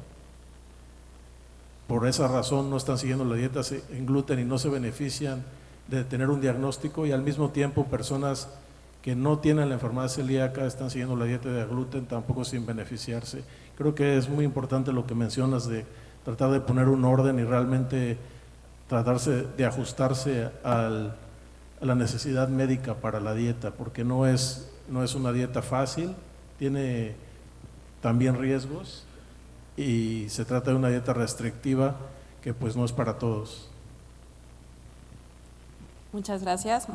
por esa razón no están siguiendo la dieta sin gluten y no se benefician de tener un diagnóstico, y al mismo tiempo personas que no tienen la enfermedad celíaca están siguiendo la dieta de gluten tampoco sin beneficiarse. Creo que es muy importante lo que mencionas de tratar de poner un orden y realmente tratarse de ajustarse a la necesidad médica para la dieta, porque no es una dieta fácil, tiene también riesgos y se trata de una dieta restrictiva que pues no es para todos. Muchas gracias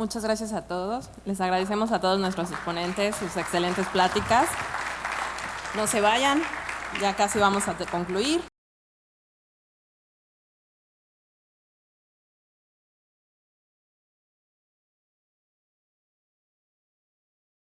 a todos. Les agradecemos a todos nuestros exponentes sus excelentes pláticas. No se vayan, ya casi vamos a concluir.